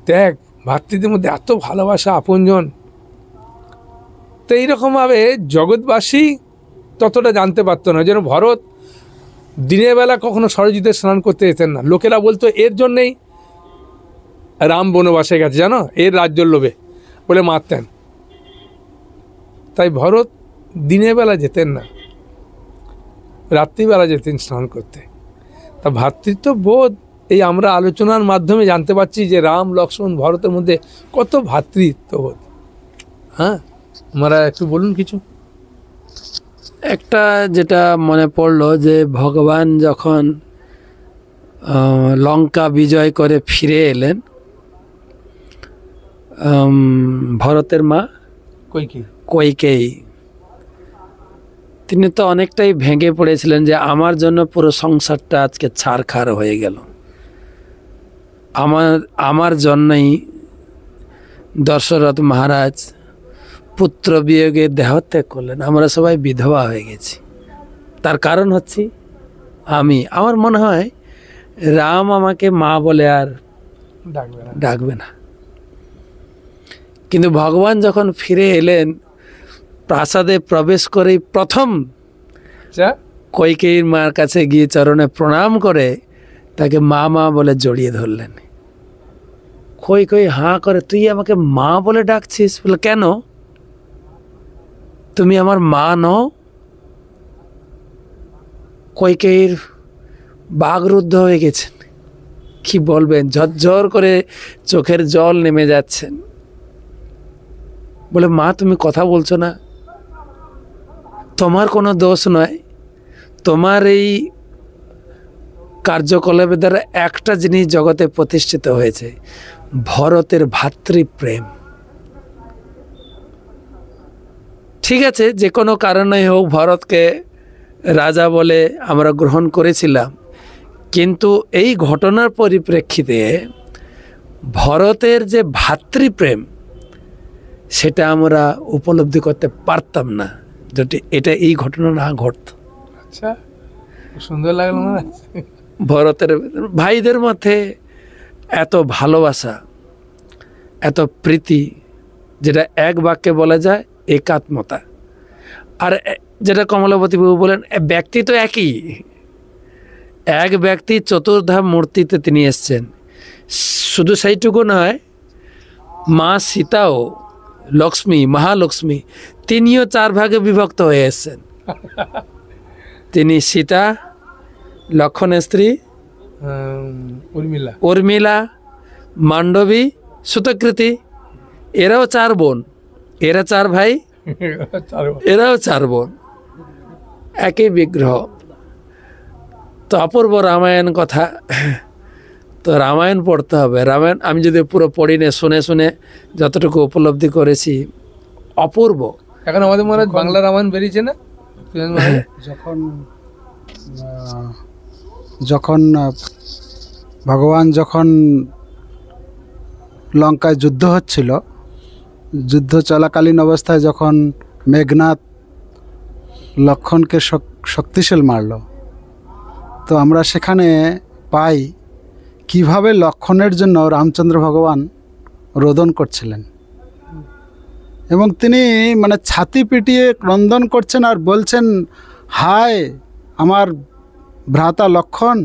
দেখ ভাতৃদের মধ্যে এত ভালোবাসা, আপনজন। তো এইরকমভাবে জগৎবাসী ততটা জানতে পারতো না। যেন ভরত দিনের বেলা কখনো সরযূতে স্নান করতে যেতেন না। লোকেরা বলতো এর জন্যেই রাম বনবাসে গেছে, জানো, এর রাজ্যর লোভে, বলে মারতেন। তাই ভরত দিনের বেলা যেতেন না, রাত্রিবেলা যেতেন স্নান করতে। তা ভ্রাতৃত্ব বোধ এই আমরা আলোচনার মাধ্যমে জানতে পারছি যে রাম, লক্ষ্মণ, ভরতের মধ্যে কত ভ্রাতৃত্ববোধ। হ্যাঁ, আমরা একটু বলুন কিছু। একটা যেটা মনে পড়লো যে ভগবান যখন লঙ্কা বিজয় করে ফিরে এলেন, ভরতের মা কইকেয়ী, তিনি তো অনেকটাই ভেঙে পড়েছিলেন যে আমার জন্য পুরো সংসারটা আজকে ছারখার হয়ে গেল, আমার জন্যই দশরথ মহারাজ পুত্র বিয়োগে দেহত্যাগ করলেন, আমরা সবাই বিধবা হয়ে গেছি। তার কারণ হচ্ছে আমার মনে হয় রাম আমাকে মা বলে আর ডাকবে না। কিন্তু ভগবান যখন ফিরে এলেন, প্রাসাদে প্রবেশ করেই প্রথম কইকেয়ীর মার কাছে গিয়ে চরণে প্রণাম করে তাকে মা মা বলে জড়িয়ে ধরলেন। কই হাঁ করে, তুই আমাকে মা বলে ডাকছিস? বলে কেন, তুমি আমার মা নও? কইকেয়ীর বাগরুদ্ধ হয়ে গেছেন, কি বলবেন, ঝরঝর করে চোখের জল নেমে যাচ্ছেন। বলে মা, তুমি কথা বলছো না, তোমার কোনো দোষ নয়, তোমার এই কার্যকলাপের দ্বারা একটা জিনিস জগতে প্রতিষ্ঠিত হয়েছে, ভরতের ভাতৃপ্রেম। ঠিক আছে, যে কোনো কারণে হোক ভরতকে রাজা বলে আমরা গ্রহণ করেছিলাম, কিন্তু এই ঘটনার পরিপ্রেক্ষিতে ভরতের যে ভাতৃপ্রেম সেটা আমরা উপলব্ধি করতে পারতাম না যদি এটা এই ঘটনা না ঘটত। আচ্ছা, সুন্দর লাগলো না? ভরতের ভাইদের মধ্যে এত ভালোবাসা, এত প্রীতি, যেটা এক বাক্যে বলা যায় একাত্মতা। আর যেটা কমলাপতি বাবু বলেন, ব্যক্তি তো একই, এক ব্যক্তি চতুর্ধাম মূর্তিতে তিনি এসছেন। শুধু সেইটুকু নয়, মা সীতাও লক্ষ্মী, মহালক্ষ্মী, তিনিও 4 ভাগে বিভক্ত হয়ে এসছেন। তিনি সীতা, লক্ষণের স্ত্রী উর্মিলা, মান্ডবী, সুতকৃতি, এরাও 4 বোন, এরা 4 ভাই, এরাও 4 বোন, একই বিগ্রহ। তো অপূর্ব রামায়ণ কথা। তো রামায়ণ পড়তে হবে। রামায়ণ আমি যদি পুরো পড়ি না, শুনে শুনে যতটুকু উপলব্ধি করেছি, অপূর্ব। এখন আমাদের মহারাজ বাংলা রামায়ণ বেরিয়েছে না? যখন ভগবান যখন লঙ্কায় যুদ্ধ হচ্ছিল, যুদ্ধ চলাকালীন অবস্থায় যখন মেঘনাদ লক্ষণকে শক্তিশাল মারল, তো আমরা সেখানে পাই কিভাবে লক্ষণের জন্য রামচন্দ্র ভগবান রোদন করছিলেন, এবং তিনি মানে ছাতি পিটিয়ে ক্রন্দন করছেন আর বলছেন, হায় আমার ভ্রাতা লক্ষণ,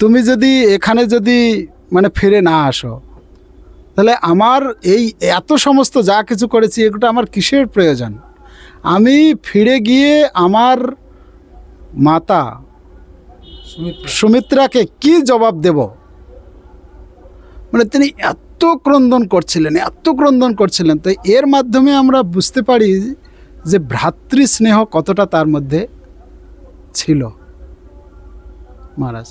তুমি যদি এখানে যদি মানে ফিরে না আসো, তাহলে আমার এই এত সমস্ত যা কিছু করেছি এগুলো আমার কিসের প্রয়োজন? আমি ফিরে গিয়ে আমার মাতা সুমিত্রাকে কি জবাব দেব? মানে তিনি এত ক্রন্দন করছিলেন। তো এর মাধ্যমে আমরা বুঝতে পারি যে ভ্রাতৃস্নেহ কতটা তার মধ্যে ছিল। মহারাজ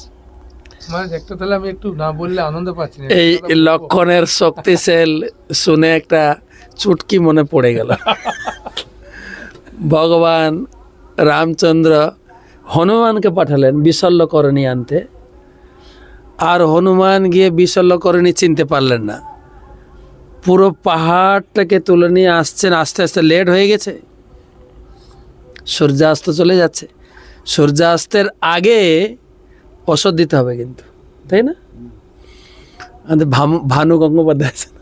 একটা তাহলে আমি একটু না বললে আনন্দ পাচ্ছি না। এই লক্ষণের শক্তিশাল শুনে একটা চুটকি মনে পড়ে গেল। ভগবান রামচন্দ্র হনুমানকে পাঠালেন বিশল্যকরণী আনতে, আর হনুমান গিয়ে বিশল্যকরণী চিনতে পারলেন না। পুরো পাহাড়টাকে তুলে নিয়ে আসছেন, আস্তে আস্তে লেট হয়ে গেছে, সূর্যাস্ত চলে যাচ্ছে। সূর্যাস্তের আগে ওষুধ দিতে হবে কিন্তু, তাই না? আমাদের ভানু গঙ্গোপাধ্যায় আছেন,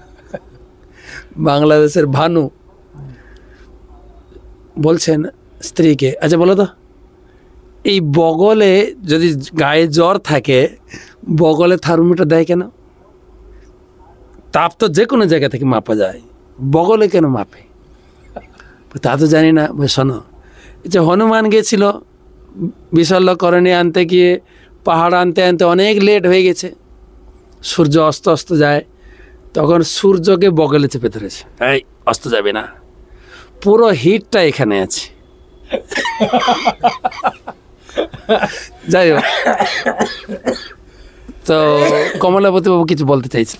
বাংলাদেশের ভানু, বলছেন স্ত্রীকে, আচ্ছা বলো তো, এই বগলে যদি গায়ে জ্বর থাকে, বগলে থার্মোমিটার দেয় কেন? তাপ তো যে কোনো জায়গা থেকে মাপা যায়, বগলে কেন মাপে? তা তো জানি না। শোনো, যে হনুমান গিয়েছিল বিশল্যকরণী আনতে গিয়ে, পাহাড় আনতে আনতে অনেক লেট হয়ে গেছে, সূর্য অস্ত যায়, তখন সূর্যকে বগলে চেপে ধরেছে, এই অস্ত যাবে না, পুরো হিটটা এখানে আছে। যাই হোক, তো কমলাপতি বাবু কিছু বলতে চাইছে?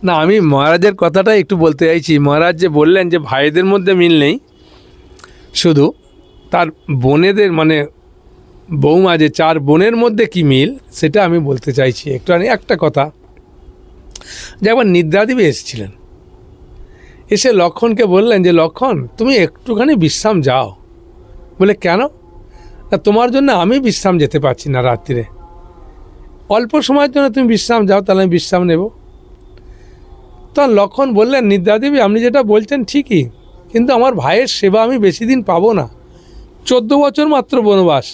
না, আমি মহারাজের কথাটা একটু বলতে চাইছি। মহারাজ যে বললেন যে ভাইদের মধ্যে মিল নেই, শুধু তার বোনেদের মানে বৌমা যে 4 বোনের মধ্যে কি মিল, সেটা আমি বলতে চাইছি একটু। একটা কথা, যে একবার নিদ্রাদেবী এসেছিলেন, এসে লক্ষণকে বললেন যে লক্ষণ তুমি একটুখানি বিশ্রাম যাও। বলে কেন? না তোমার জন্য আমি বিশ্রাম যেতে পারছি না, রাত্রিরে অল্প সময়ের জন্য তুমি বিশ্রাম যাও, তাহলে আমি বিশ্রাম নেব। তখন লক্ষণ বললেন, নিদ্রাদেবী আপনি যেটা বলছেন ঠিকই, কিন্তু আমার ভাইয়ের সেবা আমি বেশি দিন পাবো না, 14 বছর মাত্র বনবাস,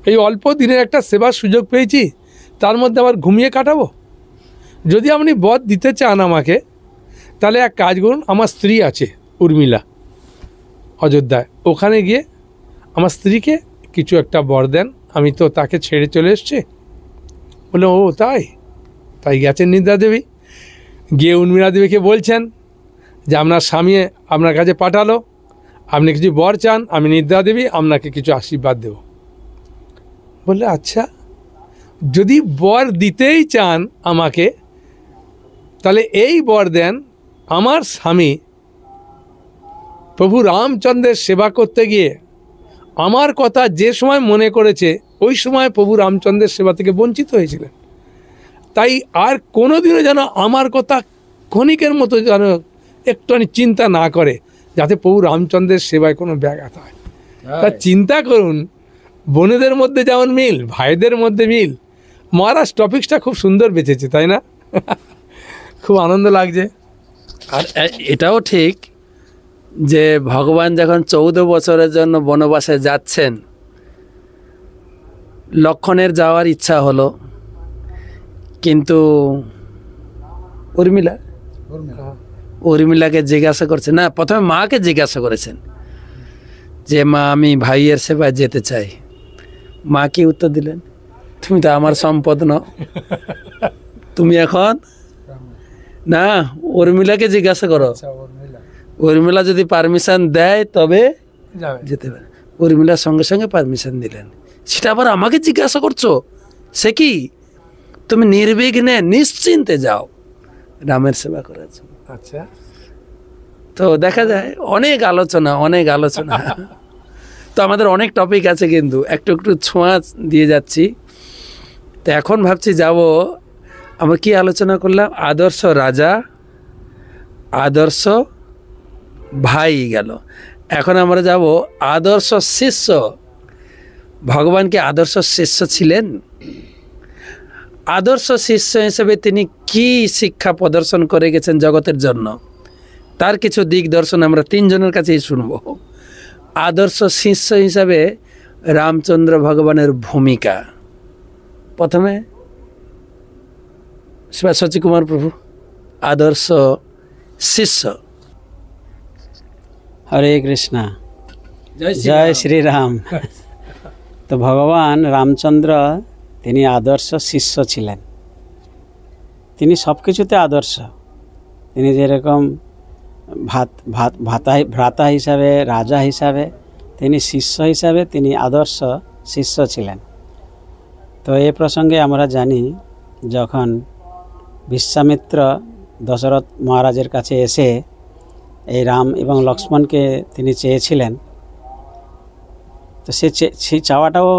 এই অল্প দিনের একটা সেবার সুযোগ পেয়েছি, তার মধ্যে আবার ঘুমিয়ে কাটাবো? যদি আপনি বর দিতে চান আমাকে, তাহলে এক কাজ করুন, আমার স্ত্রী আছে উর্মিলা অযোধ্যায়, ওখানে গিয়ে আমার স্ত্রীকে কিছু একটা বর দেন, আমি তো তাকে ছেড়ে চলে এসছি। বলে ও তাই গেছেন নিদ্রাদেবী, গিয়ে উর্মিলা দেবীকে বলছেন যে আপনার স্বামী আপনার কাছে পাঠালো, আপনি কিছু বর চান, আমি নিদ্রাদেবী আপনাকে কিছু আশীর্বাদ দেব। বললে আচ্ছা, যদি বর দিতেই চান আমাকে, তাহলে এই বর দেন, আমার স্বামী প্রভু রামচন্দ্রের সেবা করতে গিয়ে আমার কথা যে সময় মনে করেছে, ওই সময় প্রভু রামচন্দ্রের সেবা থেকে বঞ্চিত হয়েছিলেন, তাই আর কোনোদিনও যেন আমার কথা ক্ষণিকের মতো যেন একটুখানি চিন্তা না করে, যাতে প্রভু রামচন্দ্রের সেবায় কোনো ব্যাঘাত হয়। তা চিন্তা করুন, বোনেদের মধ্যে যেমন মিল, ভাইদের মধ্যে মিল। মহারাজ টপিকসটা খুব সুন্দর বেঁচেছে, তাই না? খুব আনন্দ লাগছে। আর এটাও ঠিক যে ভগবান যখন 14 বছরের জন্য বনবাসে যাচ্ছেন, লক্ষণের যাওয়ার ইচ্ছা হলো, কিন্তু উর্মিলাকে জিজ্ঞাসা করছে, না প্রথমে মাকে জিজ্ঞাসা করেছেন যে মা আমি ভাইয়ের সেবায় যেতে চাই। মা কি উত্তর দিলেন, তুমি তো আমার সম্পদ নও, তুমি এখন না, উর্মিলাকে জিজ্ঞাসা করো, উর্মিলা যদি পারমিশন দেয় তবে যেতে পারে। উর্মিলার সঙ্গে সঙ্গে পারমিশন দিলেন। সেটা আবার আমাকে জিজ্ঞাসা করছো, সে কি? তুমি নির্বিঘ্নে নিশ্চিন্তে যাও রামের সেবা করার জন্য। আচ্ছা, তো দেখা যায় অনেক আলোচনা তো আমাদের অনেক টপিক আছে, কিন্তু একটু একটু ছোঁয়া দিয়ে যাচ্ছি। তো এখন ভাবছি যাব, আমরা কি আলোচনা করলাম? আদর্শ রাজা, আদর্শ ভাই গেল। এখন আমরা যাব আদর্শ শিষ্য। ভগবান কি আদর্শ শিষ্য ছিলেন? আদর্শ শিষ্য হিসেবে তিনি কি শিক্ষা প্রদর্শন করে গেছেন জগতের জন্য, তার কিছু দিক দর্শন আমরা তিনজনের কাছেই শুনব। আদর্শ শিষ্য হিসাবে রামচন্দ্র ভগবানের ভূমিকা। প্রথমে শচী কুমার প্রভু, আদর্শ শিষ্য। হরে কৃষ্ণ, জয় শ্রীরাম। তো ভগবান রামচন্দ্র তিনি আদর্শ শিষ্য ছিলেন। তিনি সব কিছুতে আদর্শ। তিনি যেরকম ভ্রাতা হিসাবে, রাজা হিসাবে, তিনি শিষ্য হিসাবে তিনি আদর্শ শিষ্য ছিলেন। তো এ প্রসঙ্গে আমরা জানি, যখন বিশ্বামিত্র দশরথ মহারাজের কাছে এসে এই রাম এবং লক্ষ্মণকে তিনি চেয়েছিলেন, তো সেই চাওয়াটাও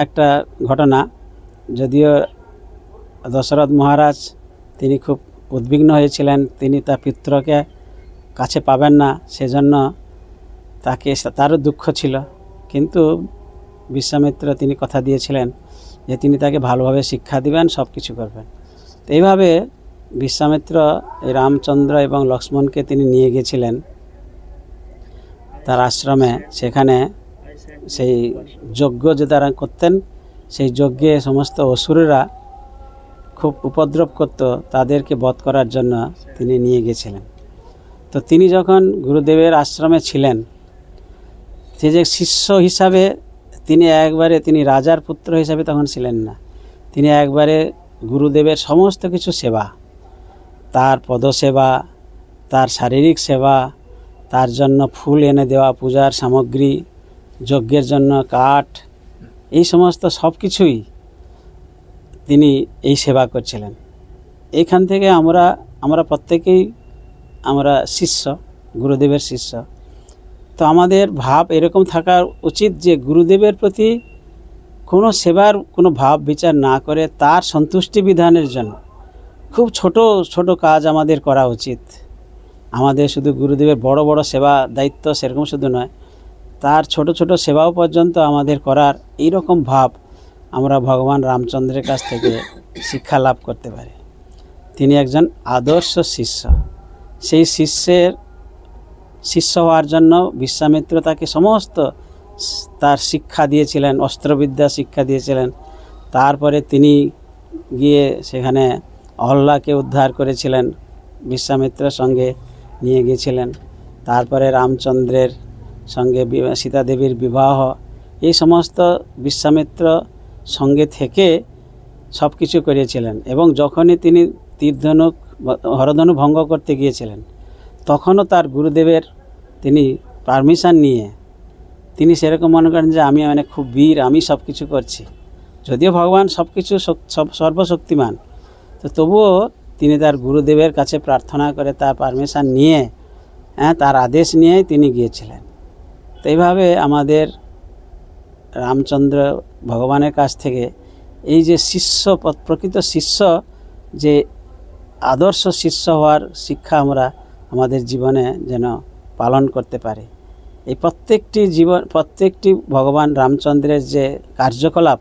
একটা ঘটনা। যদিও দশরথ মহারাজ তিনি খুব উদ্বিগ্ন হয়েছিলেন, তিনি তার পুত্রকে কাছে পাবেন না, সেজন্য তারও দুঃখ ছিল। কিন্তু বিশ্বামিত্র তিনি কথা দিয়েছিলেন যে তিনি তাকে ভালোভাবে শিক্ষা দিবেন, সব কিছু করবেন। তো এইভাবে বিশ্বামিত্র এই রামচন্দ্র এবং লক্ষ্মণকে তিনি নিয়ে গিয়েছিলেন তার আশ্রমে। সেখানে সেই যজ্ঞ যে তারা করতেন, সেই যজ্ঞে সমস্ত অসুররা খুব উপদ্রব করত, তাদেরকে বধ করার জন্য তিনি নিয়ে গিয়েছিলেন। তো তিনি যখন গুরুদেবের আশ্রমে ছিলেন, সে যে শিষ্য হিসাবে তিনি রাজার পুত্র হিসাবে তখন ছিলেন না। তিনি একবারে গুরুদেবের সমস্ত কিছু সেবা, তার পদসেবা, তার শারীরিক সেবা, তার জন্য ফুল এনে দেওয়া, পূজার সামগ্রী, যজ্ঞের জন্য কাঠ, এই সমস্ত সব কিছুই তিনি এই সেবা করছিলেন। এইখান থেকে আমরা প্রত্যেকেই আমরা শিষ্য, গুরুদেবের শিষ্য। তো আমাদের ভাব এরকম থাকা উচিত যে গুরুদেবের প্রতি কোনো সেবার কোনো ভাব বিচার না করে তার সন্তুষ্টি বিধানের জন্য খুব ছোট ছোট কাজ আমাদের করা উচিত। আমাদের শুধু গুরুদেবের বড় বড় সেবা দায়িত্ব সেরকম শুধু নয়, তার ছোট ছোট সেবাও পর্যন্ত আমাদের করার এইরকম ভাব আমরা ভগবান রামচন্দ্রের কাছ থেকে শিক্ষা লাভ করতে পারি। তিনি একজন আদর্শ শিষ্য। সেই শিষ্য হওয়ার জন্য বিশ্বামিত্র তাকে সমস্ত তার শিক্ষা দিয়েছিলেন, অস্ত্রবিদ্যা শিক্ষা দিয়েছিলেন। তারপরে তিনি গিয়ে সেখানে অহল্যাকে উদ্ধার করেছিলেন, বিশ্বামিত্রের সঙ্গে নিয়ে গিয়েছিলেন। তারপরে রামচন্দ্রের সঙ্গে সীতা দেবীর বিবাহ, এই সমস্ত বিশ্বামিত্র সঙ্গে থেকে সব কিছু করেছিলেন। এবং যখনই তিনি হরধনু ভঙ্গ করতে গিয়েছিলেন, তখনও তার গুরুদেবের তিনি পারমিশন নিয়ে তিনি সেরকম মনে করেন যে আমি খুব বীর, আমি সব কিছু করছি। যদিও ভগবান সব কিছু সর্বশক্তিমান, তো তবুও তিনি তার গুরুদেবের কাছে প্রার্থনা করে তার পারমিশন নিয়ে, তার আদেশ নিয়েই তিনি গিয়েছিলেন। তো এইভাবে আমাদের রামচন্দ্র ভগবানের কাছ থেকে এই যে শিষ্য, প্রকৃত শিষ্য, যে আদর্শ শিষ্য হওয়ার শিক্ষা আমরা আমাদের জীবনে যেন পালন করতে পারি। এই প্রত্যেকটি ভগবান রামচন্দ্রের যে কার্যকলাপ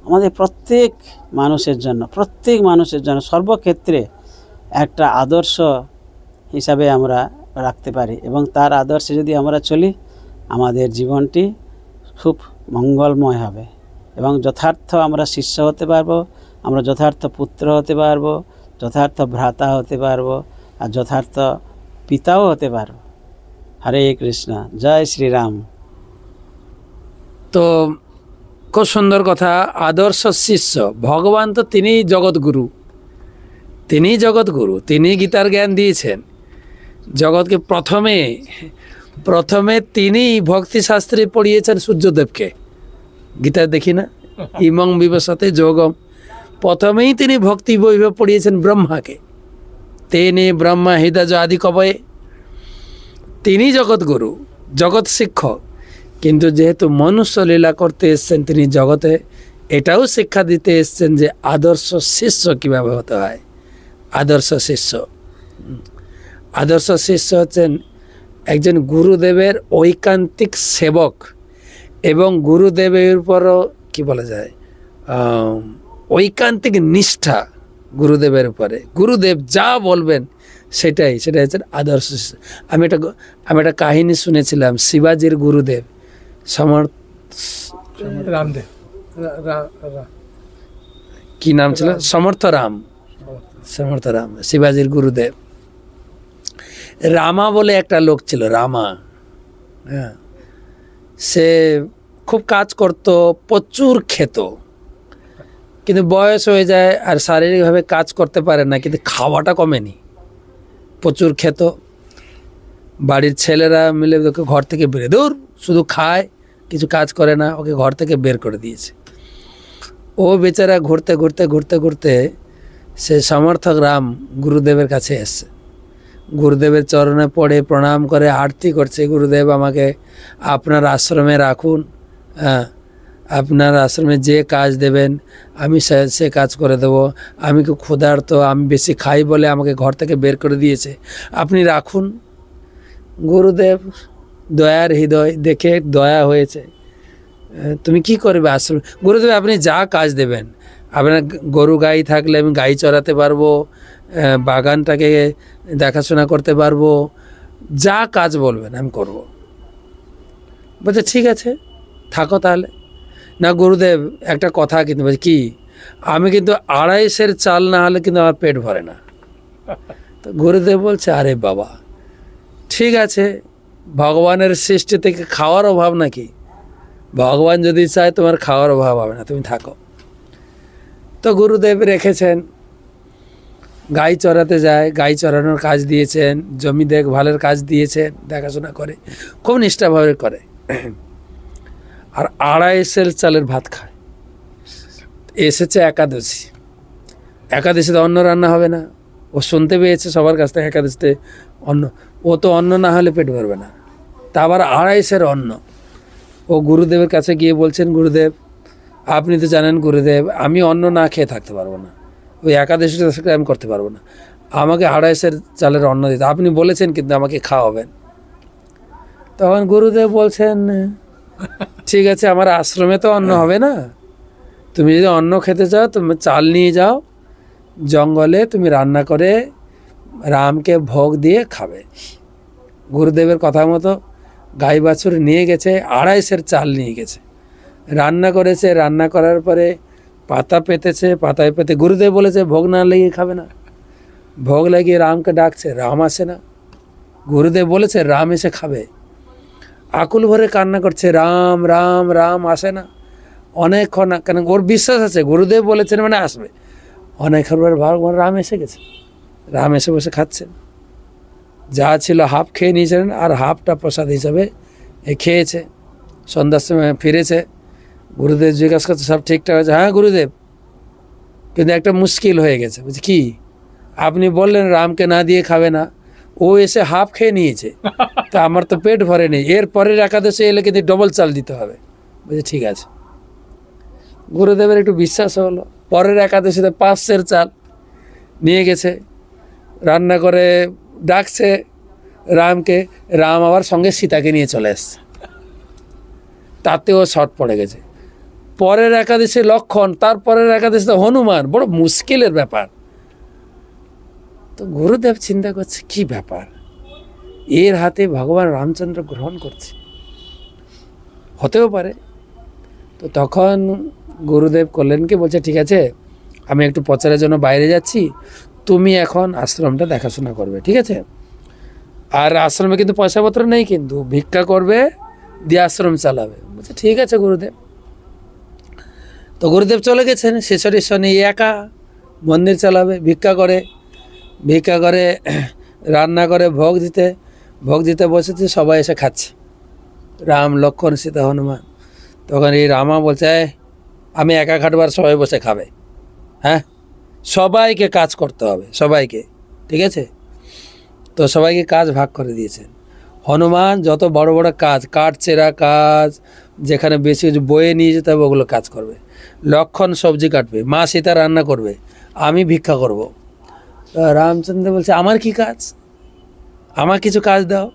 আমাদের প্রত্যেক মানুষের জন্য সর্বক্ষেত্রে একটা আদর্শ হিসাবে আমরা রাখতে পারি এবং তার আদর্শে যদি আমরা চলি, আমাদের জীবনটি খুব মঙ্গলময় হবে এবং যথার্থ আমরা শিষ্য হতে পারবো, আমরা যথার্থ পুত্র হতে পারবো, যথার্থ ভ্রাতা হতে পারবো, আর যথার্থ পিতাও হতে পারবো। হরে কৃষ্ণ, জয় শ্রীরাম। তো খুব সুন্দর কথা। আদর্শ শিষ্য, ভগবান তো তিনিই জগৎগুরু, তিনিই জগৎগুরু, তিনি গীতার জ্ঞান দিয়েছেন জগৎকে। প্রথমে তিনি ভক্তিশাস্ত্রে পড়িয়েছেন সূর্যদেবকে, গীতায় দেখি না, ইমং বিবসতে যোগম। প্রথমেই তিনি ভক্তি বৈভব পড়িয়েছেন ব্রহ্মাকে, তেনে ব্রহ্মা হৃদয় আদি কবয়ে। তিনি জগৎগুরু, জগৎ শিক্ষক, কিন্তু যেহেতু মনুষ্য লীলা করতে এসছেন তিনি জগতে, এটাও শিক্ষা দিতে এসছেন যে আদর্শ শিষ্য কীভাবে হতে হয়। আদর্শ শিষ্য, আদর্শ শিষ্য হচ্ছেন একজন গুরুদেবের ঐকান্তিক সেবক এবং গুরুদেবের উপরও কি বলা যায় ঐকান্তিক নিষ্ঠা গুরুদেবের উপরে। গুরুদেব যা বলবেন সেটাই হচ্ছে আদর্শ শিষ্য। আমি একটা কাহিনী শুনেছিলাম, শিবাজির গুরুদেব রামদেব, কি নাম ছিল, সমর্থ রাম, শিবাজির গুরুদেব। রামা বলে একটা লোক ছিল, রামা, হ্যাঁ, সে খুব কাজ করত, প্রচুর খেত, কিন্তু বয়স হয়ে যায় আর শারীরিকভাবে কাজ করতে পারে না, কিন্তু খাওয়াটা কমেনি, প্রচুর খেত। বাড়ির ছেলেরা মিলে ওকে ঘর থেকে বের, দূর শুধু খায়, কিছু কাজ করে না, ওকে ঘর থেকে বের করে দিয়েছে। ও বেচারা ঘুরতে ঘুরতে ঘুরতে ঘুরতে সে সমর্থক রাম গুরুদেবের কাছে এসছে, গুরুদেবের চরণে পড়ে প্রণাম করে আরতি করছে, গুরুদেব আমাকে আপনার আশ্রমে রাখুন, হ্যাঁ, আপনার আশ্রমে যে কাজ দেবেন আমি সে কাজ করে দেব, আমি খুব ক্ষুধার্ত, আমি বেশি খাই বলে আমাকে ঘর থেকে বের করে দিয়েছে, আপনি রাখুন। গুরুদেব দয়ার হৃদয় দেখে দয়া হয়েছে, তুমি কি করবে আশ্রম? গুরুদেব আপনি যা কাজ দেবেন, আপনার গরু গাই থাকলে আমি গাই চড়াতে পারবো, বাগানটাকে দেখাশোনা করতে পারবো, যা কাজ বলবেন আমি করব। বলছে ঠিক আছে থাকো তাহলে। না গুরুদেব একটা কথা কিন্তু, বলছে কি, আমি কিন্তু 250 চাল না হলে কিন্তু আমার পেট ভরে না। তো গুরুদেব বলছে আরে বাবা ঠিক আছে, ভগবানের সৃষ্টি থেকে খাওয়ার অভাব নাকি? ভগবান যদি চায় তোমার খাওয়ার অভাব হবে না, তুমি থাকো। তো গুরুদেব রেখেছেন, গাই চড়াতে যায়, গাই চড়ানোর কাজ দিয়েছেন, জমি দেখভালের কাজ দিয়েছেন, দেখাশোনা করে খুব নিষ্ঠাভাবে করে, আর 250 চালের ভাত খায়। এসেছে একাদশী, একাদশীতে অন্ন রান্না হবে না, ও শুনতে পেয়েছে সবার কাছ থেকে একাদশীতে অন্ন, ও তো অন্ন না হলে পেট ভরবে না, তা আবার 250 অন্ন। ও গুরুদেবের কাছে গিয়ে বলছেন গুরুদেব আপনি তো জানেন গুরুদেব আমি অন্ন না খেয়ে থাকতে পারবো না, ওই একাদশীটা আমি করতে পারবো না, আমাকে 250 চালের অন্ন দিতে, আপনি বলেছেন কিন্তু আমাকে খাওয়াবেন। তখন গুরুদেব বলছেন ঠিক আছে আমার আশ্রমে তো অন্ন হবে না, তুমি যদি অন্ন খেতে চাও তুমি চাল নিয়ে যাও, জঙ্গলে তুমি রান্না করে রামকে ভোগ দিয়ে খাবে। গুরুদেবের কথা মতো গাই বাছুর নিয়ে গেছে, 250 চাল নিয়ে গেছে, রান্না করেছে, রান্না করার পরে পাতা পেতেছে, পাতায় পেতে গুরুদেব বলেছে ভোগ না লাগিয়ে খাবে না, ভোগ লাগিয়ে রামকে ডাকছে, রাম আসে না, গুরুদেব বলেছে রাম এসে খাবে, আকুল ভরে কান্না করছে রাম রাম রাম আসে না, অনেকক্ষণ, কেন ওর বিশ্বাস আছে গুরুদেব বলেছেন মানে আসবে, অনেকক্ষণ পর ভগবান রাম এসে গেছে, রাম এসে বসে খাচ্ছেন, যা ছিল হাফ খেয়ে নিয়েছিলেন আর হাফটা প্রসাদ হিসাবে খেয়েছে। সন্ধ্যার সময় ফিরেছে, গুরুদেব জিজ্ঞাসা করছে সব ঠিকঠাক আছে? হ্যাঁ গুরুদেব, কিন্তু একটা মুশকিল হয়ে গেছে। বলছে কি? আপনি বললেন রামকে না দিয়ে খাবে না, ও এসে হাফ খেয়ে নিয়েছে, তা আমার তো পেট ভরে নেই, এর পরের একাদশী এলে কিন্তু ডবল চাল দিতে হবে। বলছে ঠিক আছে। গুরুদেবের একটু বিশ্বাস হলো, পরের একাদশীতে 500 চাল নিয়ে গেছে, রান্না করে ডাকছে রামকে, রাম আবার সঙ্গে সীতাকে নিয়ে চলে এসছে, তাতেও শর্ট পড়ে গেছে। পরের একাদশী লক্ষণ, তারপরের একাদশীতে হনুমান, বড় মুশকিলের ব্যাপার। তো গুরুদেব চিন্তা করছে কি ব্যাপার, এর হাতে ভগবান রামচন্দ্র গ্রহণ করছে, হতেও পারে। তো তখন গুরুদেব করলেন কি, বলছে ঠিক আছে আমি একটু প্রচারের জন্য বাইরে যাচ্ছি, তুমি এখন আশ্রমটা দেখাশোনা করবে, ঠিক আছে? আর আশ্রমে কিন্তু পয়সাপত্র নেই, কিন্তু ভিক্ষা করবে দিয়ে আশ্রম চালাবে। বলছে ঠিক আছে গুরুদেব। তো গুরুদেব চলে গেছেন, শিষ্য নিয়ে একা মন্দির চালাবে, ভিক্ষা করে রান্না করে ভোগ দিতে বসেছে, সবাই এসে খাচ্ছে, রাম লক্ষ্মণ সীতা হনুমান। তখন এই রামা বলছে আমি একা খাটবার, সবাই বসে খাবে, হ্যাঁ সবাইকে কাজ করতে হবে, সবাইকে, ঠিক আছে? তো সবাইকে কাজ ভাগ করে দিয়েছেন। হনুমান যত বড় বড় কাজ, কাঠ চেরা কাজ, যেখানে বেশি কিছু বয়ে নিয়ে যেতে হবে ওগুলো কাজ করবে, লক্ষ্মণ সবজি কাটবে, মা সীতা রান্না করবে, আমি ভিক্ষা করব। রামচন্দ্র বলছে আমার কি কাজ, আমার কিছু কাজ দাও।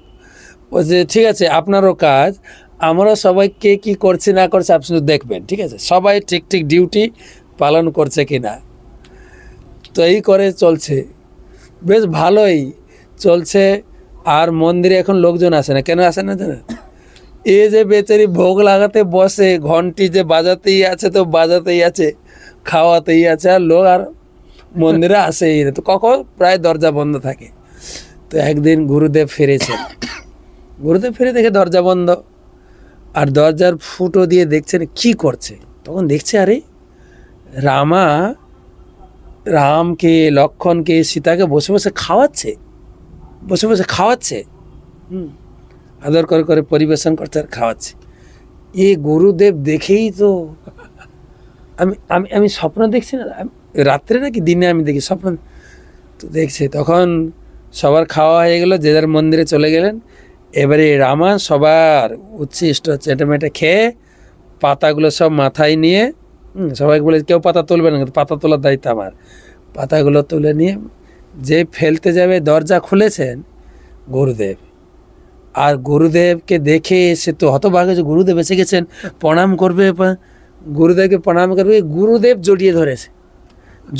বলছে ঠিক আছে আপনারও কাজ, আমরা সবাই কে কী করছে না করছে আপনি দেখবেন, ঠিক আছে? সবাই ঠিক ডিউটি পালন করছে কি না। তো এই করে চলছে, বেশ ভালোই চলছে। আর মন্দিরে এখন লোকজন আসে না, কেন আসে না জানেন? এ যে বেচারি ভোগ লাগাতে বসে, ঘন্টি যে বাজাতেই আছে, তো বাজাতেই আছে, খাওয়াতেই আছে, আর লোক আর মন্দিরে আসেই না। তো কখন প্রায় দরজা বন্ধ থাকে। তো একদিন গুরুদেব ফিরেছেন, গুরুদেব ফিরে দেখে দরজা বন্ধ, আর দরজার ফুটো দিয়ে দেখছেন কি করছে। তখন দেখছে আরে রামকে লক্ষ্মণকে সীতাকে বসে বসে খাওয়াচ্ছে, আদর করে পরিবেশন করছে আর খাওয়াচ্ছে। এ গুরুদেব দেখেই তো আমি স্বপ্ন দেখছি না, রাত্রে নাকি দিনে আমি দেখি স্বপ্ন। তো দেখছে, তখন সবার খাওয়া হয়ে গেল, যে যার মন্দিরে চলে গেলেন। এবারে রামা সবার উচ্ছিষ্ট চেটেমেটে খেয়ে পাতাগুলো সব মাথায় নিয়ে, সবাইকে বলে কেউ পাতা তুলবে না, পাতা তোলার দায়িত্ব আমার। পাতাগুলো তুলে নিয়ে যে ফেলতে যাবে, দরজা খুলেছেন গুরুদেব। আর গুরুদেবকে দেখে সে তো হতভাগে, যে গুরুদেব এসে গেছেন, প্রণাম করবে, গুরুদেবকে প্রণাম করবে। গুরুদেব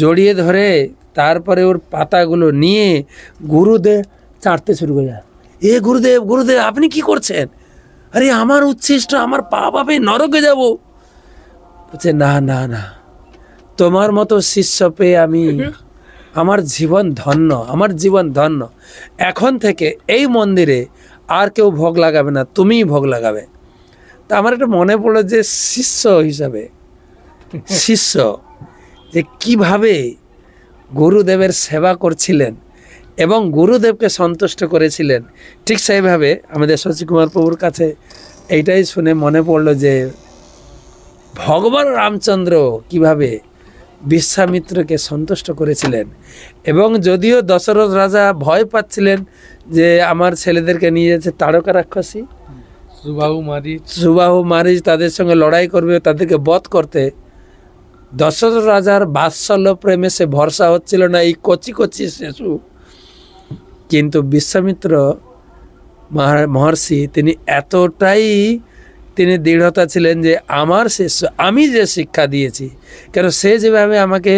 জড়িয়ে ধরে তারপরে ওর পাতাগুলো নিয়ে গুরুদেব চাটতে শুরু করে যায়। গুরুদেব আপনি কি করছেন? আরে আমার উচ্ছিষ্ট, আমার পা পাবে, নরকে যাব। বলছে না, তোমার মতো শিষ্য পেয়ে আমার জীবন ধন্য। এখন থেকে এই মন্দিরে আর কেউ ভোগ লাগাবে না, তুমিই ভোগ লাগাবে। তা আমার একটা মনে পড়লো যে শিষ্য যে কিভাবে গুরুদেবের সেবা করছিলেন এবং গুরুদেবকে সন্তুষ্ট করেছিলেন। ঠিক সেইভাবে আমাদের শশীকুমার প্রভুর কাছে এইটাই শুনে মনে পড়লো যে ভগবান রামচন্দ্র কিভাবে বিশ্বামিত্রকে সন্তুষ্ট করেছিলেন। এবং যদিও দশরথ রাজা ভয় পাচ্ছিলেন যে আমার ছেলেদেরকে নিয়ে যাচ্ছে তারকা রাক্ষসী, সুবাহু মারিচ তাদের সঙ্গে লড়াই করবে, তাদেরকে বধ করতে, দশরথ রাজার বাৎসল্য প্রেমে সে ভরসা হচ্ছিল না এই কচি শিশু। কিন্তু বিশ্বামিত্র মহর্ষি তিনি দৃঢ়তা ছিলেন যে আমার শিষ্য, আমি যে শিক্ষা দিয়েছি, কেন সে যেভাবে আমাকে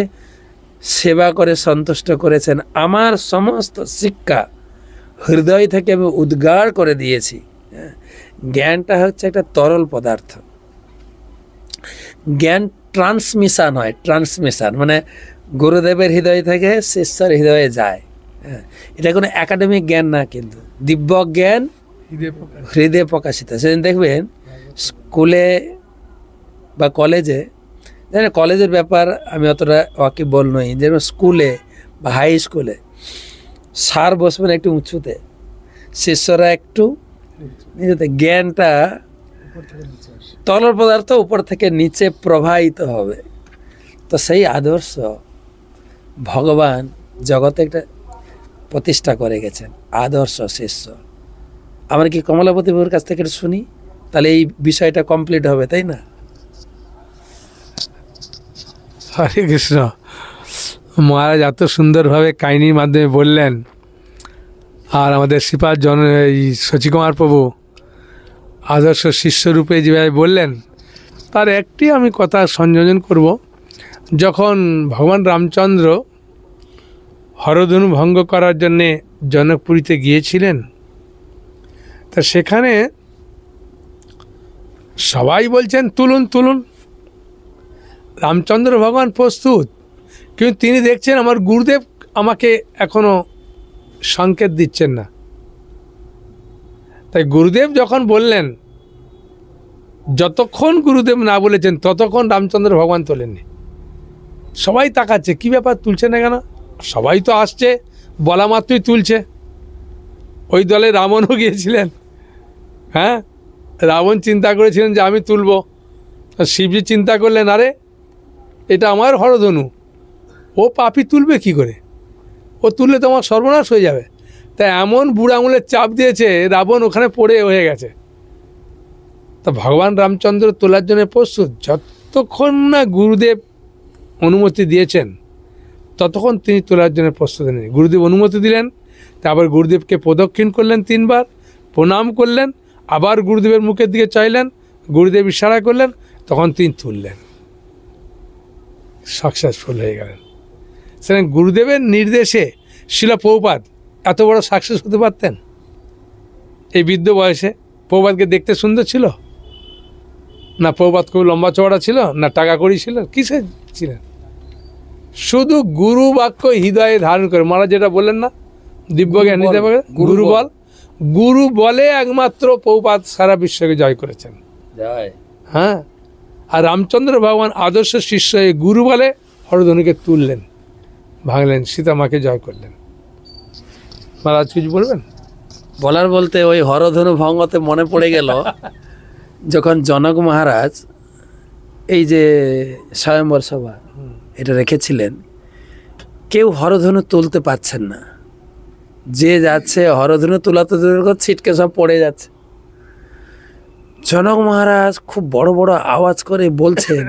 সেবা করে সন্তুষ্ট করেছেন, আমার সমস্ত শিক্ষা হৃদয় থেকে আমি উদ্গার করে দিয়েছি। জ্ঞানটা হচ্ছে একটা তরল পদার্থ, জ্ঞান ট্রান্সমিশন মানে গুরুদেবের হৃদয় থেকে শিষ্যের হৃদয়ে যায়। এটা কোনো একাডেমিক জ্ঞান না, কিন্তু দিব্য জ্ঞান হৃদয়ে প্রকাশিত। সেদিন দেখবেন স্কুলে বা কলেজে, জানেন কলেজের ব্যাপার আমি অতটা ওয়াকিবল নই, যেমন স্কুলে বা হাই স্কুলে স্যার বসবেন একটু উঁচুতে, শিষ্যরা একটু নিচেতে। জ্ঞানটা তরল পদার্থ উপর থেকে নিচে প্রবাহিত হবে। তো সেই আদর্শ ভগবান জগতে একটা প্রতিষ্ঠা করে গেছেন, আদর্শ শিষ্য। আমরা কি কমলাপতি বাবুর কাছ থেকে শুনি, তাহলে এই বিষয়টা কমপ্লিট হবে, তাই না? হরে কৃষ্ণ। মহারাজ এত সুন্দরভাবে কাহিনীর মাধ্যমে বললেন, আর আমাদের শ্রীপাদ এই শশীকুমার প্রভু আদর্শ শিষ্যরূপে যেভাবে বললেন, তার একটি আমি কথা সংযোজন করব। যখন ভগবান রামচন্দ্র হরধনু ভঙ্গ করার জন্যে জনকপুরীতে গিয়েছিলেন, তা সেখানে সবাই বলছেন তুলুন তুলুন, রামচন্দ্র ভগবান প্রস্তুত, কিন্তু তিনি দেখছেন আমার গুরুদেব আমাকে এখনো সংকেত দিচ্ছেন না। তাই গুরুদেব যখন বললেন, যতক্ষণ গুরুদেব না বলেছেন ততক্ষণ রামচন্দ্র ভগবান তোলেননি। সবাই তাকাচ্ছে, কি ব্যাপার তুলছে না কেন? সবাই তো আসছে, বলা মাত্রই তুলছে। ওই দলে রাবণও গিয়েছিলেন। হ্যাঁ, রাবণ চিন্তা করেছিলেন যে আমি তুলব, শিবজি চিন্তা করলেন আরে এটা আমার হরধনু, ও পাপি তুলবে কি করে, ও তুললে তো আমার সর্বনাশ হয়ে যাবে। তাই এমন বুড়ো আঙুলের চাপ দিয়েছে, রাবণ ওখানে পড়ে হয়ে গেছে। তা ভগবান রামচন্দ্র তোলার জন্য প্রস্তুত। যতক্ষণ না গুরুদেব অনুমতি দিয়েছেন ততক্ষণ তিনি তোলার জন্য প্রস্তুত নেই। গুরুদেব অনুমতি দিলেন, তারপর গুরুদেবকে প্রদক্ষিণ করলেন, 3 বার প্রণাম করলেন, আবার গুরুদেবের মুখের দিকে চাইলেন, গুরুদেব ইশারা করলেন, তখন তিনি তুললেন, সাকসেসফুল হয়ে গেলেন। সেখানে গুরুদেবের নির্দেশে শিলা প্রভুপাদ এত বড় সাকসেস হতে পারতেন এই বৃদ্ধ বয়সে? প্রভুপাদকে দেখতে সুন্দর ছিল না? প্রভুপাদ খুব লম্বা চওড়া ছিল না? টাকা কড়ি ছিল? কিসে ছিলেন? শুধু গুরু বাক্য হৃদয়ে ধারণ করে, মহারাজ যেটা বললেন না, দিব্যজ্ঞান নিতে পারে, গুরু বলে একমাত্র প্রভুপাদ সারা বিশ্বকে জয় করেছেন। হ্যাঁ, আর রামচন্দ্র ভগবান আদর্শ শিষ্য এই গুরু বলে হরধনুকে তুললেন, ভাঙলেন, সীতামাকে জয় করলেন। মহারাজ কিছু বলবেন? বলার বলতে ওই হরধনু ভঙ্গতে মনে পড়ে গেল যখন জনক মহারাজ এই যে স্বয়ম্বর সভা এটা রেখেছিলেন, কেউ হরধনু তুলতে পারছেন না, যে যাচ্ছে হরধনু তোলা তো দূরের কথা, ছিটকে সব পড়ে যাচ্ছে। জনক মহারাজ খুব বড় বড় আওয়াজ করে বলছেন,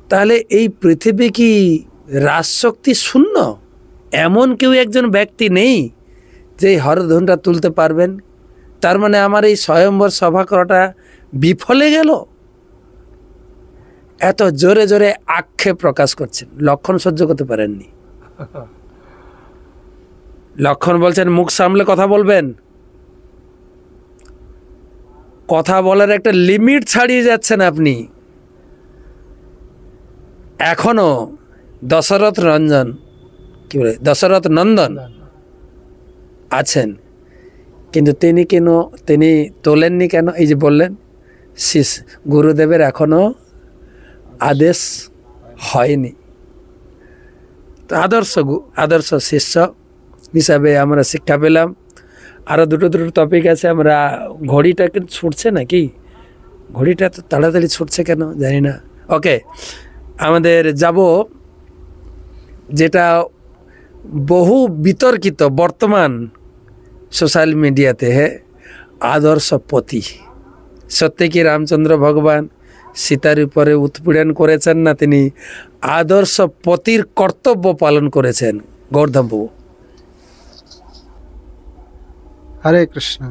তাহলে এই পৃথিবী কি রাজশক্তি শূন্য? এমন কেউ একজন ব্যক্তি নেই যে এই হরধনুটা তুলতে পারবেন? তার মানে আমার এই স্বয়ম্বর সভা করাটা বিফলে গেল। এত জোরে জোরে আক্ষেপ প্রকাশ করছেন। লক্ষণ সহ্য করতে পারেননি। লক্ষণ বলছেন মুখ সামলে কথা বলবেন, কথা বলার একটা লিমিট ছাড়িয়ে যাচ্ছেন আপনি। এখনো দশরথ রঞ্জন কি বলে দশরথ নন্দন আছেন, কিন্তু তিনি তোলেননি কেন? এই যে বললেন গুরুদেবের এখনো আদেশ হয়নি। তো আদর্শ শিষ্য হিসাবে আমরা শিক্ষা পেলাম। আরও দুটো টপিক আছে। আমরা ঘড়িটা কিন্তু ছুটছে নাকি? ঘড়িটা তো তাড়াতাড়ি ছুটছে কেন জানি না। ওকে, আমাদের যাব যেটা বহু বিতর্কিত বর্তমান সোশ্যাল মিডিয়াতে, আদর্শ পতি। সত্যি কি রামচন্দ্র ভগবান সীতার উপরে উৎপীড়ন করেছেন না তিনি আদর্শ পতির কর্তব্য পালন করেছেন? গৌরধম বাবু। হরে কৃষ্ণ,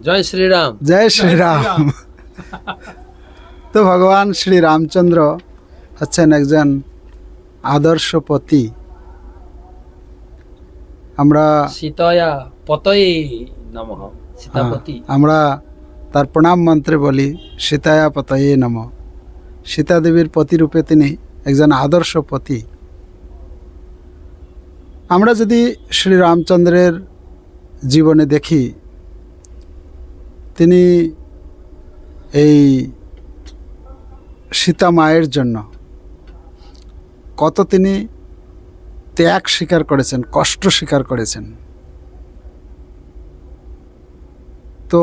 জয় শ্রীরাম। জয় শ্রীরাম। তো ভগবান শ্রী রামচন্দ্র হচ্ছেন একজন আদর্শ পতি। আমরা সীতায়া পতয়ে নমঃ, সীতাপতি। আমরা তার প্রণাম মন্ত্রে বলি সীতায়া পতয়ে নমঃ। সীতা দেবীর পতিরূপে তিনি একজন আদর্শ পতি। আমরা যদি শ্রী রামচন্দ্রের জীবনে দেখি, তিনি এই সীতা মায়ের জন্য কত তিনি ত্যাগ স্বীকার করেছেন, কষ্ট স্বীকার করেছেন। তো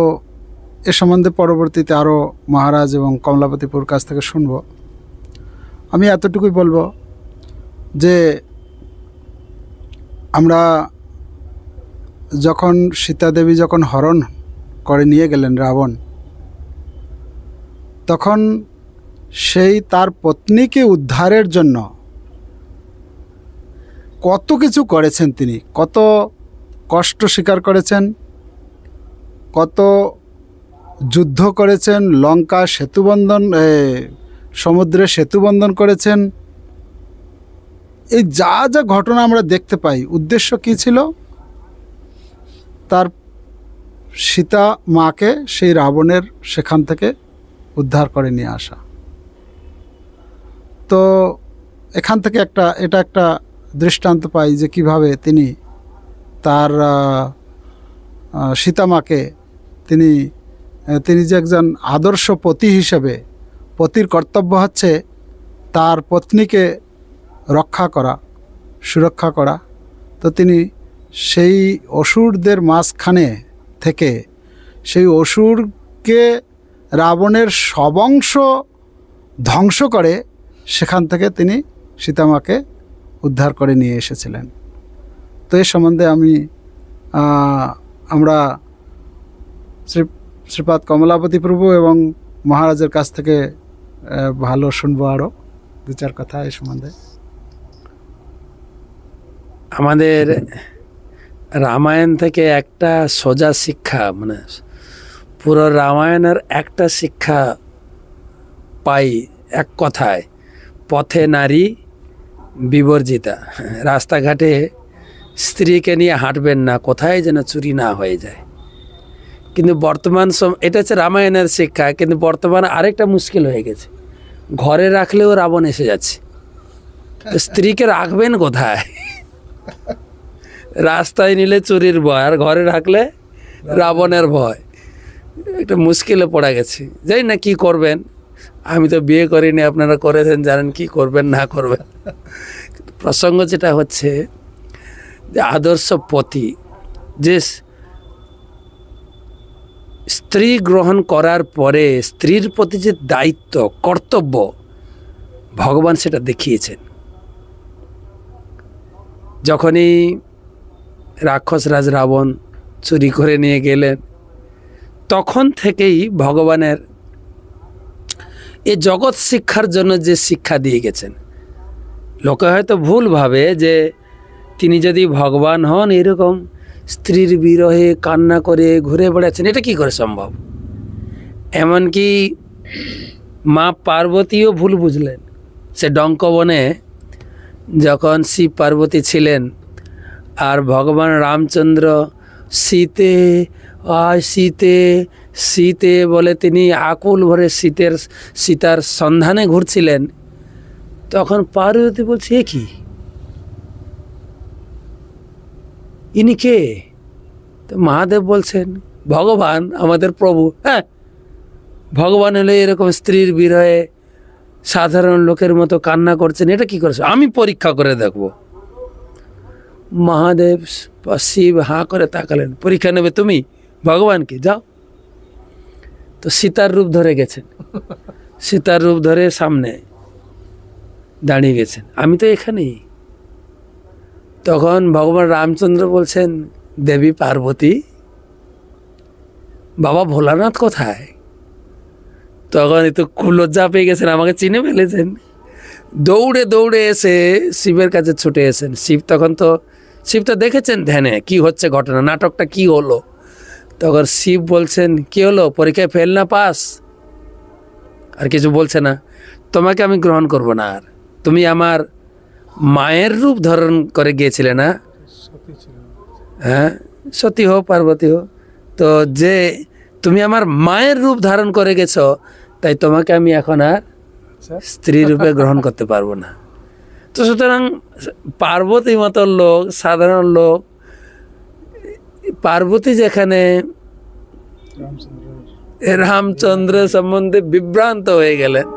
এ সম্বন্ধে পরবর্তীতে আরও মহারাজ এবং কমলাপতিপুর কাছ থেকে শুনব। আমি এতটুকুই বলবো যে আমরা যখন সীতা দেবী যখন হরণ করে নিয়ে গেলেন রাবণ, তখন সেই তার পত্নীকে উদ্ধারের জন্য কত কিছু করেছেন তিনি, কত কষ্ট স্বীকার করেছেন, কত যুদ্ধ করেছেন, লঙ্কা সেতুবন্ধন, সমুদ্রে সেতুবন্ধন করেছেন। এই যা যা ঘটনা আমরা দেখতে পাই, উদ্দেশ্য কী ছিল? তার সীতা মাকে সেই রাবণের সেখান থেকে উদ্ধার করে নিয়ে আসা। তো এখান থেকে এটা একটা দৃষ্টান্ত পাই যে কিভাবে তিনি তার সীতামাকে তিনি যে একজন আদর্শ পতি হিসেবে, পতির কর্তব্য হচ্ছে তার পত্নীকে রক্ষা করা, সুরক্ষা করা। তো তিনি সেই অসুরদের মাঝখানে থেকে সেই অসুরকে রাবণের সবংশ ধ্বংস করে সেখান থেকে তিনি সীতামাকে উদ্ধার করে নিয়ে এসেছিলেন। তো এই সম্বন্ধে আমরা শ্রীপাদ কমলাপতি প্রভু এবং মহারাজের কাছ থেকে ভালো শুনবো আরও দু চার কথা এই সম্বন্ধে। আমাদের রামায়ণ থেকে একটা সোজা শিক্ষা, মানে পুরো রামায়ণের একটা শিক্ষা পাই এক কথায়, পথে নারী বিবর্জিতা। রাস্তাঘাটে স্ত্রীকে নিয়ে হাঁটবেন না, কোথায় যেন চুরি না হয়ে যায়। কিন্তু বর্তমান এটা হচ্ছে রামায়ণের শিক্ষা। কিন্তু বর্তমানে আরেকটা মুশকিল হয়ে গেছে, ঘরে রাখলেও রাবণ এসে যাচ্ছে। তো স্ত্রীকে রাখবেন কোথায়? রাস্তায় নিলে চুরির ভয়, আর ঘরে রাখলে রাবণের ভয়। একটা মুশকিলে পড়া গেছে, জানি না কি করবেন। আমি তো বিয়ে করিনি, আপনারা করেছেন, জানেন কি করবেন না করবেন। প্রসঙ্গ যেটা হচ্ছে যে আদর্শ পতি যে স্ত্রী গ্রহণ করার পরে স্ত্রীর প্রতি যে দায়িত্ব কর্তব্য, ভগবান সেটা দেখিয়েছেন। যখনই রাক্ষসরাজ রাবণ চুরি করে নিয়ে গেলেন, তখন থেকেই ভগবানের এই জগৎ শিক্ষার জন্য যে শিক্ষা দিয়ে গেছেন, লোকে হয়তো ভুল ভাবে যে তিনি যদি ভগবান হন এরকম স্ত্রীর বিরহে কান্না করে ঘুরে বেড়াচ্ছেন, এটা কি করে সম্ভব? এমনকি মা পার্বতীও ভুল বুঝলেন। সে ডঙ্কবনে যখন শিব পার্বতী ছিলেন আর ভগবান রামচন্দ্র সীতে আয় সীতে সীতে বলে তিনি আকুল ভরে সীতার সন্ধানে ঘুরছিলেন, তখন পার্বতী বলছে, এ কি, ইনি কে? তো মহাদেব বলছেন, ভগবান, আমাদের প্রভু। হ্যাঁ, ভগবান হলে এরকম স্ত্রীর বিরহে সাধারণ লোকের মতো কান্না করছেন, এটা কি করেছে? আমি পরীক্ষা করে দেখব। মহাদেব শিব হাঁ করে তাকালেন, পরীক্ষা নেবে তুমি ভগবানকে? যাও। তো সীতার রূপ ধরে গেছেন, সীতার রূপ ধরে সামনে দাঁড়িয়ে গেছেন, আমি তো এখানেই। তখন ভগবান রামচন্দ্র বলছেন, দেবী পার্বতী, বাবা ভোলানাথ কোথায়? তখন একটু লজ্জা পেয়ে গেছেন, আমাকে চিনে ফেলেছেন। দৌড়ে দৌড়ে এসে শিবের কাছে ছুটে এসেন। শিব তো দেখেছেন ধ্যানে কি হচ্ছে ঘটনা, নাটকটা কি হলো। তখন শিব বলছেন, কি হলো, পরীক্ষায় ফেল না পাস? আর কিছু বলছে না, তোমাকে আমি গ্রহণ করব না। আর তুমি আমার মায়ের রূপ ধারণ করে গিয়েছিলে না? হ্যাঁ, সতী হো পার্বতী হো, তো যে তুমি আমার মায়ের রূপ ধারণ করে গেছ, তাই তোমাকে আমি এখন আর স্ত্রী রূপে গ্রহণ করতে পারবো না। তো সুতরাং পার্বতী মতো লোক, সাধারণ লোক, পার্বতী যেখানে রামচন্দ্র সম্বন্ধে বিভ্রান্ত হয়ে গেলেন,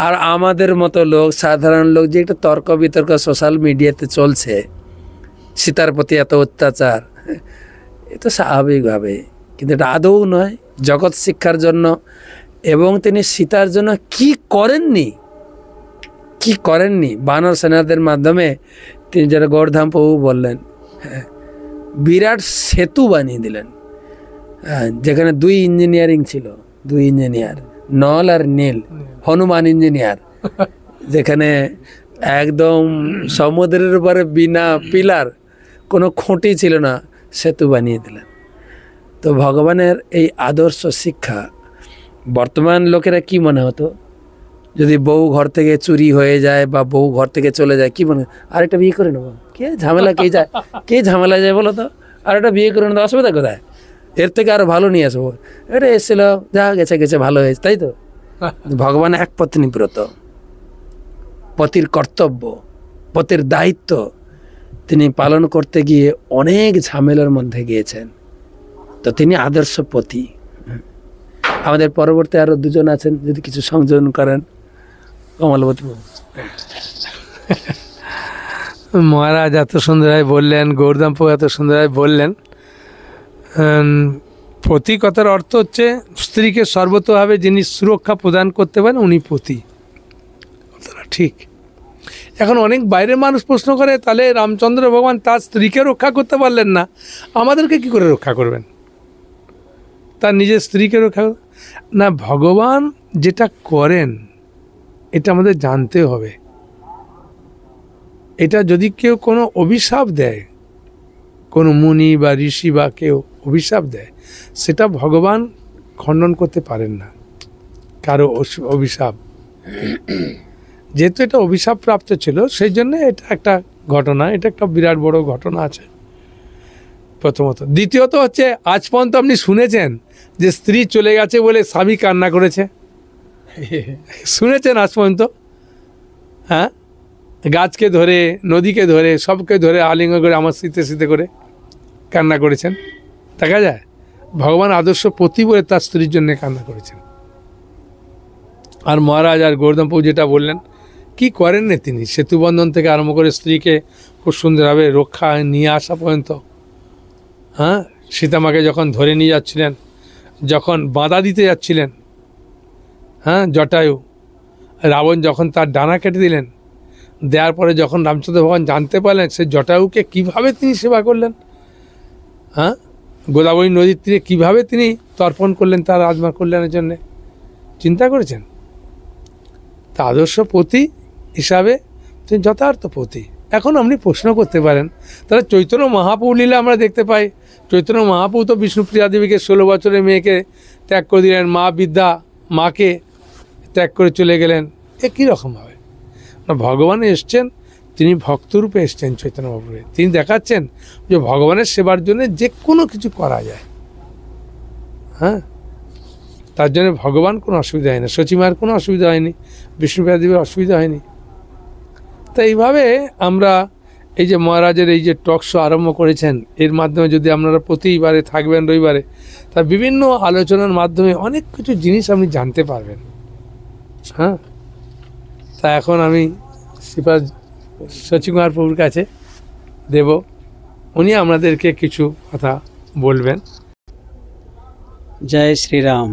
আর আমাদের মতো লোক, সাধারণ লোক, যে একটা তর্ক বিতর্ক সোশ্যাল মিডিয়াতে চলছে, সীতার প্রতি এত অত্যাচার, এ তো স্বাভাবিকভাবে, কিন্তু এটা আদৌ নয় জগৎ শিক্ষার জন্য। এবং তিনি সীতার জন্য কি করেননি বানর সেনাদের মাধ্যমে, তিনি যারা গৌরধাম প্রভু বললেন, বিরাট সেতু বানিয়ে দিলেন। যেখানে দুই ইঞ্জিনিয়ারিং ছিল, দুই ইঞ্জিনিয়ার, নল আর নীল, হনুমান ইঞ্জিনিয়ার, যেখানে একদম সমুদ্রের উপরে বিনা পিলার, কোনো খুঁটি ছিল না, সেতু বানিয়ে দিলেন। তো ভগবানের এই আদর্শ শিক্ষা বর্তমান লোকেরা কি মনে হতো, যদি বউ ঘর থেকে চুরি হয়ে যায় বা বউ ঘর থেকে চলে যায়, কি মনে, আরেকটা বিয়ে করে নেবো, কে ঝামেলা, কে ঝামেলা যায় বলো তো, আরেকটা বিয়ে করে নেবো, অসুবিধা কোথায়? এর থেকে আরো ভালো নিয়ে আসবো, এটা এসেছিল যা গেছে গেছে ভালো হয়েছে, তাই তো। ভগবান এক পত্নী ব্রত, পতির কর্তব্য, পতির দায়িত্ব তিনি পালন করতে গিয়ে অনেক ঝামেলার মধ্যে গিয়েছেন। তো তিনি আদর্শ পতি। আমাদের পরবর্তী আরো দুজন আছেন, যদি কিছু সংযোজন করেন। কমলবতী বাবু। মহারাজ এত সুন্দরভাবে বললেন, গৌরদাম্পু এত সুন্দরভাবে বললেন। পতি কথার অর্থ হচ্ছে স্ত্রীকে সর্বতভাবে যিনি সুরক্ষা প্রদান করতে পারেন উনি পতি। কথাটা ঠিক। এখন অনেক বাইরের মানুষ প্রশ্ন করে, তাহলে রামচন্দ্র ভগবান তার স্ত্রীকে রক্ষা করতে পারলেন না, আমাদেরকে কি করে রক্ষা করবেন? তার নিজের স্ত্রীকে রক্ষা না, ভগবান যেটা করেন এটা আমাদের জানতে হবে। এটা যদি কেউ কোনো অভিশাপ দেয়, কোনো মুনি বা ঋষি বা কেউ অভিশাপ দেয়, সেটা ভগবান খণ্ডন করতে পারেন না কারো অভিশাপ। যেহেতু এটা অভিশাপ প্রাপ্ত ছিল, সেই জন্য এটা একটা ঘটনা, এটা একটা বিরাট বড় ঘটনা আছে প্রথমত। দ্বিতীয়ত হচ্ছে, আজ পর্যন্ত আপনি শুনেছেন যে স্ত্রী চলে গেছে বলে স্বামী কান্না করেছে? শুনেছেন আজ পর্যন্ত? হ্যাঁ, গাছকে ধরে, নদীকে ধরে, সবকে ধরে আলিঙ্গন করে আমার শীতে শীতে করে কান্না করেছেন? দেখা যায়? ভগবান আদর্শ পতি বলে তার স্ত্রীর জন্য কান্না করেছেন। আর মহারাজ আর গৌরদাম্পু যেটা বললেন, কি করেন না তিনি, সেতুবন্ধন থেকে আরম্ভ করে স্ত্রীকে খুব সুন্দরভাবে রক্ষা নিয়ে আসা পর্যন্ত। হ্যাঁ, সীতামাকে যখন ধরে নিয়ে যাচ্ছিলেন, যখন বাঁধা দিতে যাচ্ছিলেন, হ্যাঁ, জটায়ু, রাবণ যখন তার ডানা কেটে দিলেন, দেওয়ার পরে যখন রামচন্দ্র ভগবান জানতে পারলেন, সে জটায়ুকে কিভাবে তিনি সেবা করলেন, হ্যাঁ, গোদাবরী নদীর তীরে কীভাবে তিনি তর্পণ করলেন তার আত্মার কল্যাণের জন্যে, চিন্তা করেছেন? তা আদর্শ পতি হিসাবে তিনি যথার্থ পতি। এখন আপনি প্রশ্ন করতে পারেন, তাহলে চৈতন্য মহাপ্রভু লীলা আমরা দেখতে পাই। চৈতন্য মহাপ্রভু তো বিষ্ণুপ্রিয়া দেবীকে 16 বছরের মেয়েকে ত্যাগ করে দিলেন, মা বিদ্যা মাকে ত্যাগ করে চলে গেলেন। এ কীরকমভাবে? ভগবান এসছেন, তিনি ভক্তরূপে এসছেন চৈতন্য মহাপ্রভু। তিনি দেখাচ্ছেন যে ভগবানের সেবার জন্য যে কোনো কিছু করা যায়। হ্যাঁ, তার জন্য ভগবান কোনো অসুবিধা হয়নি, সচিমার কোনো অসুবিধা হয়নি, বিষ্ণুপ্রিয়া দেবীর অসুবিধা হয়নি। তো এইভাবে আমরা এই যে মহারাজের এই যে টক শো আরম্ভ করেছেন, এর মাধ্যমে যদি আপনারা প্রতিবারে থাকবেন রবিবারে, তার বিভিন্ন আলোচনার মাধ্যমে অনেক কিছু জিনিস আপনি জানতে পারবেন। হ্যাঁ, তা এখন আমি শ্রীপাদ শচীকুমার প্রভুর কাছে দেব, উনি আপনাদেরকে কিছু কথা বলবেন। জয় শ্রীরাম।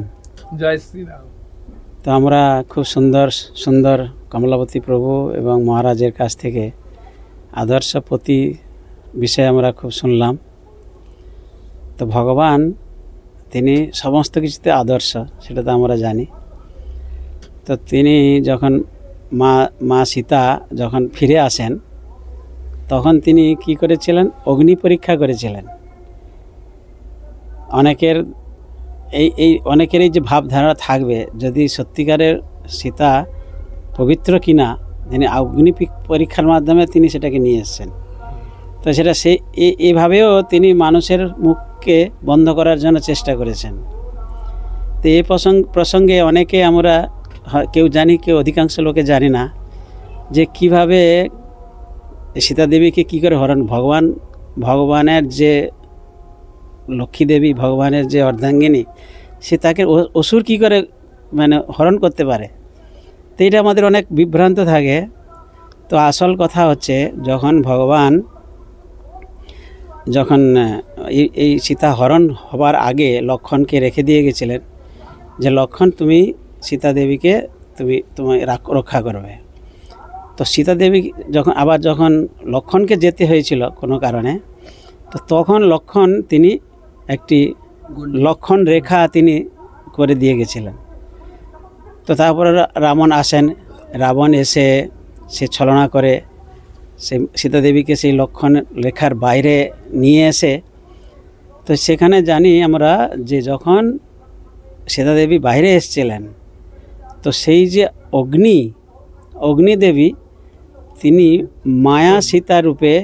জয় শ্রীরাম। তো আমরা খুব সুন্দর সুন্দর কমলাবতী প্রভু এবং মহারাজের কাছ থেকে আদর্শ পতি বিষয়ে আমরা খুব শুনলাম। তো ভগবান তিনি সমস্ত কিছুতে আদর্শ, সেটা তো আমরা জানি। তো তিনি যখন মা সীতা যখন ফিরে আসেন, তখন তিনি কি করেছিলেন? অগ্নি পরীক্ষা করেছিলেন। অনেকের এই যে ভাবধারা থাকবে, যদি সত্যিকারের সীতা পবিত্র কিনা, তিনি অগ্নি পরীক্ষার মাধ্যমে তিনি সেটাকে নিয়ে এসেছেন। তো সেটা এইভাবেও তিনি মানুষের মুখকে বন্ধ করার জন্য চেষ্টা করেছেন। তো এই প্রসঙ্গে অনেকে আমরা কেউ জানি, কেউ অধিকাংশ লোকে জানি না যে কিভাবে সীতা দেবীকে কী করে ভগবানের যে লক্ষ্মী দেবী, ভগবানের যে অর্ধাঙ্গিনী, সে তাকে অসুর কী করে মানে হরণ করতে পারে। তো এটা আমাদের অনেক বিভ্রান্ত থাকে। তো আসল কথা হচ্ছে, যখন ভগবান এই সীতা হরণ হবার আগে লক্ষ্মণকে রেখে দিয়ে গেছিলেন যে লক্ষ্মণ, তুমি সীতা দেবীকে তুমি রক্ষা করবে। তো সীতা দেবী যখন লক্ষ্মণকে যেতে হয়েছিল কোনো কারণে, তো তখন তিনি একটি লক্ষ্মণ রেখা তিনি করে দিয়ে গেছিলেন। তো তারপরে রাবণ আসেন, রাবণ এসে সে ছলনা করে সে সীতা দেবীকে সেই লক্ষ্মণ রেখার বাইরে নিয়ে এসে, তো সেখানে জানি আমরা যে যখন সীতা দেবী বাইরে এসেছিলেন, তো সেই যে অগ্নিদেবী তিনি মায়া সীতা রূপে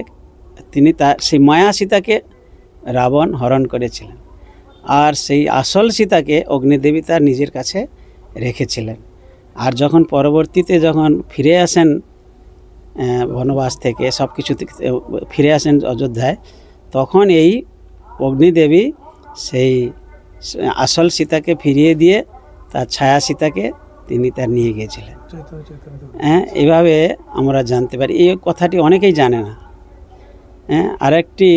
সেই মায়া সীতাকে রাবণ হরণ করেছিলেন। আর সেই আসল সীতাকে অগ্নিদেবী তার নিজের কাছে রেখেছিলেন। আর যখন পরবর্তীতে যখন ফিরে আসেন বনবাস থেকে সব কিছু ফিরে আসেন অযোধ্যায়, তখন এই অগ্নিদেবী সেই আসল সীতাকে ফিরিয়ে দিয়ে তার ছায়া সীতাকে তিনি তার নিয়ে গিয়েছিলেন। হ্যাঁ, এইভাবে আমরা জানতে পারি। এই কথাটি অনেকেই জানে না। হ্যাঁ, আরেকটি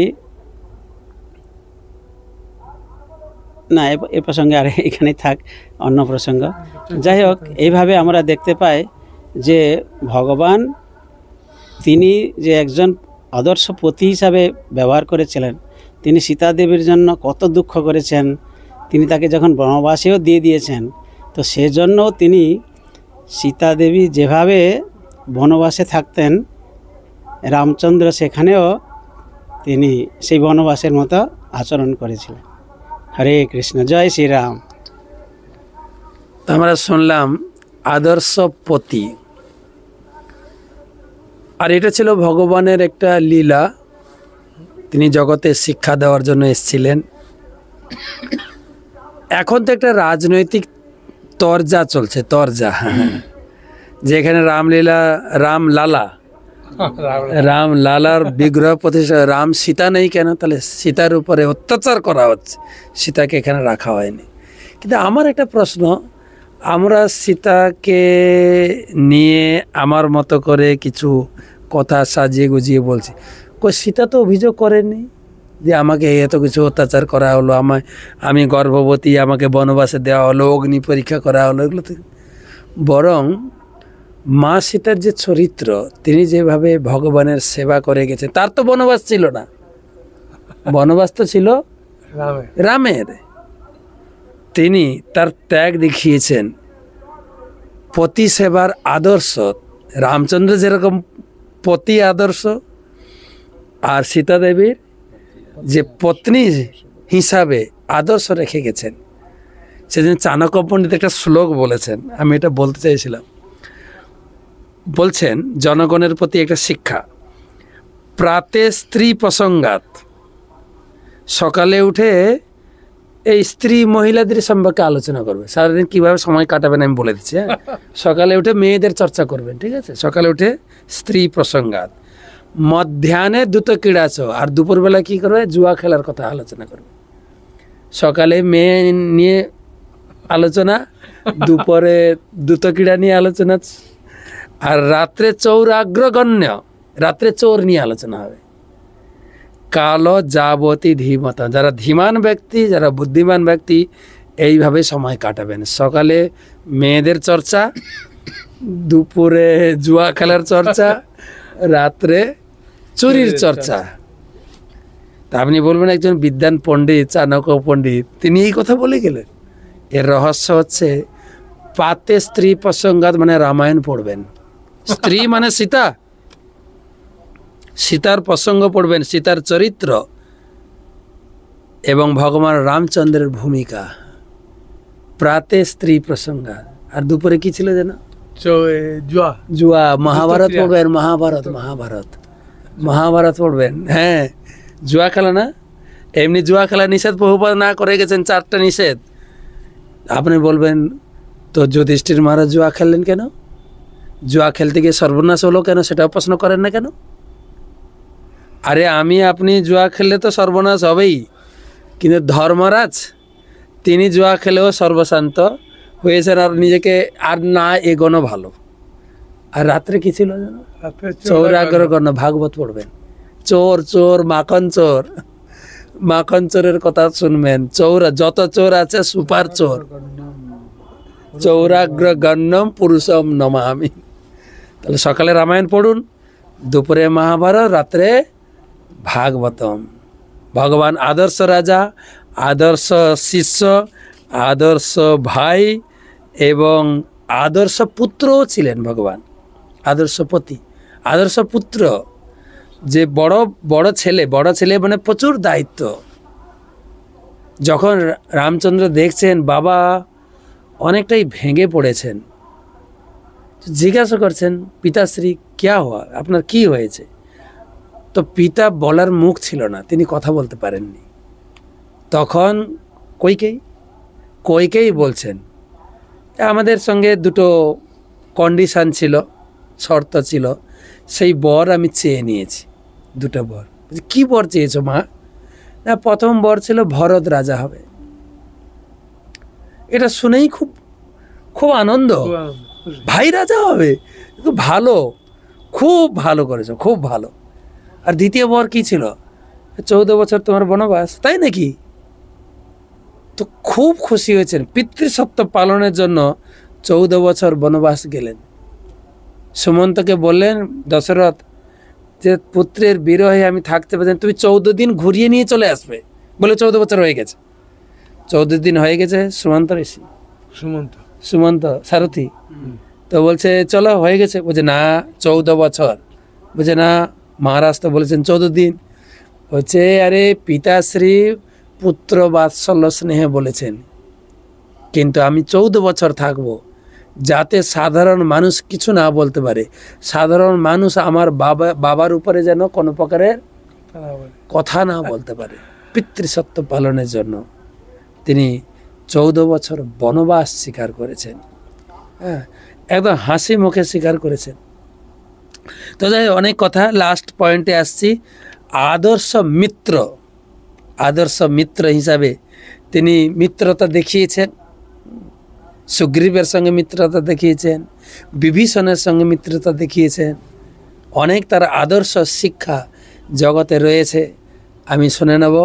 না, এ প্রসঙ্গে আর এখানেই থাক, অন্য প্রসঙ্গ। যাই হোক, এইভাবে আমরা দেখতে পাই যে ভগবান তিনি যে একজন আদর্শ পতি হিসাবে ব্যবহার করেছিলেন, তিনি সীতা দেবীর জন্য কত দুঃখ করেছেন, তিনি তাকে যখন বনবাসেও দিয়ে দিয়েছেন, তো সেজন্য তিনি সীতা দেবী যেভাবে বনবাসে থাকতেন, রামচন্দ্র সেখানেও তিনি সেই বনবাসের মতো আচরণ করেছিলেন। হরে কৃষ্ণ, জয় শ্রীরাম। আমরা শুনলাম আদর্শ পতি, আর এটা ছিল ভগবানের একটা লীলা। তিনি জগতে শিক্ষা দেওয়ার জন্য এসেছিলেন। এখন তো একটা রাজনৈতিক তরজা চলছে, তরজা, যেখানে রামলীলা, রাম লালার বিগ্রহ প্রতিষ্ঠা, রাম সীতা নেই কেন, তাহলে সীতার উপরে অত্যাচার করা হচ্ছে, সীতাকে এখানে রাখা হয়নি। কিন্তু আমার একটা প্রশ্ন, আমরা সীতাকে নিয়ে আমার মতো করে কিছু কথা সাজিয়ে গুজিয়ে বলছি, সীতা তো অভিযোগ করেনি যে আমাকে এত কিছু অত্যাচার করা হলো, আমি গর্ভবতী, আমাকে বনবাসে দেওয়া হলো, অগ্নি পরীক্ষা করা হলো, এগুলো তো। বরং মা সীতার যে চরিত্র, তিনি যেভাবে ভগবানের সেবা করে গেছেন, তার তো বনবাস ছিল না, বনবাস তো ছিল রামের। তিনি তার ত্যাগ দেখিয়েছেন, পতি সেবার আদর্শ। রামচন্দ্র যেরকম পতি আদর্শ, আর সীতা দেবীর যে পত্নী হিসাবে আদর্শ রেখে গেছেন। সেদিন চাণক্য পণ্ডিত একটা শ্লোক বলেছেন, আমি এটা বলতে চাইছিলাম। বলছেন জনগণের প্রতি একটা শিক্ষা, প্রাতে স্ত্রী প্রসঙ্গাত। সকালে উঠে এই স্ত্রী মহিলাদের সম্পর্কে আলোচনা করবে, সারাদিন কীভাবে সময় কাটাবেন আমি বলে দিচ্ছি। হ্যাঁ, সকালে উঠে মেয়েদের চর্চা করবেন, ঠিক আছে? সকালে উঠে স্ত্রী প্রসঙ্গাত। মধ্যাহ্নে দ্রুত ক্রীড়াচ, আর দুপুরবেলা কী করবে? জুয়া খেলার কথা আলোচনা করবে। সকালে মেয়ে নিয়ে আলোচনা, দুপুরে দ্রুত ক্রীড়া নিয়ে আলোচনা, আর রাত্রে চৌরাগ্রগণ্য, রাত্রে চোর নিয়ে আলোচনা হবে। কালো যাবতী ধীমতা, যারা ধীমান ব্যক্তি, যারা বুদ্ধিমান ব্যক্তি, এইভাবে সময় কাটাবেন। সকালে মেয়েদের চর্চা, দুপুরে জুয়া খেলার চর্চা, রাত্রে চুরির চর্চা। তা আপনি বলবেন একজন বিদ্বান পণ্ডিত, চাণক্য পণ্ডিত, তিনি এই কথা বলে গেলেন। এর রহস্য হচ্ছে পাতে স্ত্রী প্রসঙ্গাত, মানে রামায়ণ পড়বেন। স্ত্রী মানে সীতা, সীতার প্রসঙ্গ পড়বেন, সীতার চরিত্র এবং ভগবান রামচন্দ্রের ভূমিকা। প্রাতে স্ত্রী প্রসঙ্গাত, আর দুপুরে কি ছিল যেন? জুয়া। জুয়া। মহাভারত পড়বেন, মহাভারত পড়বেন। হ্যাঁ, জুয়া খেলা না, এমনি জুয়া খেলা নিষেধ বহুবার না করে গেছেন, 4টা নিষেধ। আপনি বলবেন তো যুধিষ্ঠির মহারাজ জুয়া খেললেন কেন? জুয়া খেলতে গিয়ে সর্বনাশ হলো কেন? সেটাও প্রশ্ন করেন না কেন? আরে আপনি জুয়া খেললে তো সর্বনাশ হবেই, কিন্তু ধর্মরাজ তিনি জুয়া খেলেও সর্বশান্ত হয়েছেন, আর নিজেকে আর না এগোনো ভালো। আর রাত্রে কি ছিল যেন? চৌরাগ্রগণ্য। ভাগবত পড়বেন। চোর চোর মাখন চোর, মাখন চোরের কথা শুনবেন। যত চোর আছে সুপার চোর। চৌরাগ্রগণ্যম পুরুষম নমামি। তাহলে সকালে রামায়ণ পড়ুন, দুপুরে মহাভারত, রাত্রে ভাগবতম। ভগবান আদর্শ রাজা, আদর্শ শিষ্য, আদর্শ ভাই এবং আদর্শ পুত্রও ছিলেন ভগবান। আদর্শ পতি, আদর্শ পুত্র, যে বড় ছেলে মানে প্রচুর দায়িত্ব। যখন রামচন্দ্র দেখছেন বাবা অনেকটাই ভেঙে পড়েছেন, জিজ্ঞাসা করছেন পিতাশ্রী ক্যা হওয়া, আপনার কি হয়েছে? তো পিতা বলার মুখ ছিল না, তিনি কথা বলতে পারেননি। তখন কইকেই বলছেন আমাদের সঙ্গে দুটো কন্ডিশান ছিল, শর্ত ছিল, সেই বর আমি চেয়ে নিয়েছি, দুটো বর। কি বর চেয়েছো মা? না, প্রথম বর ছিল ভরত রাজা হবে। এটা শুনেই খুব খুব আনন্দ, ভাই রাজা হবে, খুব ভালো, খুব ভালো করেছো, খুব ভালো। আর দ্বিতীয় বর কি ছিল? 14 বছর তোমার বনবাস, তাই নাকি? তো খুব খুশি হয়েছেন, পিতৃসত্ব পালনের জন্য 14 বছর বনবাস গেলেন। সুমন্তকে বললেন দশরথ যে পুত্রের বিরহে আমি থাকতে পারছি, তুমি 14 দিন ঘুরিয়ে নিয়ে চলে আসবে। বলে 14 বছর হয়ে গেছে, 14 দিন হয়ে গেছে। সুমন্ত সারথি তো বলছে চলো হয়ে গেছে। বলছে না 14 বছর। বলছে না মহারাজ তো বলেছেন 14 দিন। বলছে আরে পিতাশ্রী পুত্র বাৎসল্য স্নেহে বলেছেন, কিন্তু আমি 14 বছর থাকবো, যাতে সাধারণ মানুষ কিছু না বলতে পারে, সাধারণ মানুষ আমার বাবার উপরে যেন কোনো প্রকারের কথা না বলতে পারে। পিতৃসত্ব পালনের জন্য তিনি 14 বছর বনবাস স্বীকার করেছেন। হ্যাঁ, একদম হাসি মুখে স্বীকার করেছেন। তো যাই অনেক কথা, লাস্ট পয়েন্টে আসছি। আদর্শ মিত্র হিসাবে তিনি মিত্রতা দেখিয়েছেন, সুগ্রীবের সঙ্গে মিত্রতা দেখিয়েছেন, বিভীষণের সঙ্গে মিত্রতা দেখিয়েছেন। অনেক তার আদর্শ শিক্ষা জগতে রয়েছে, আমি শুনে নেব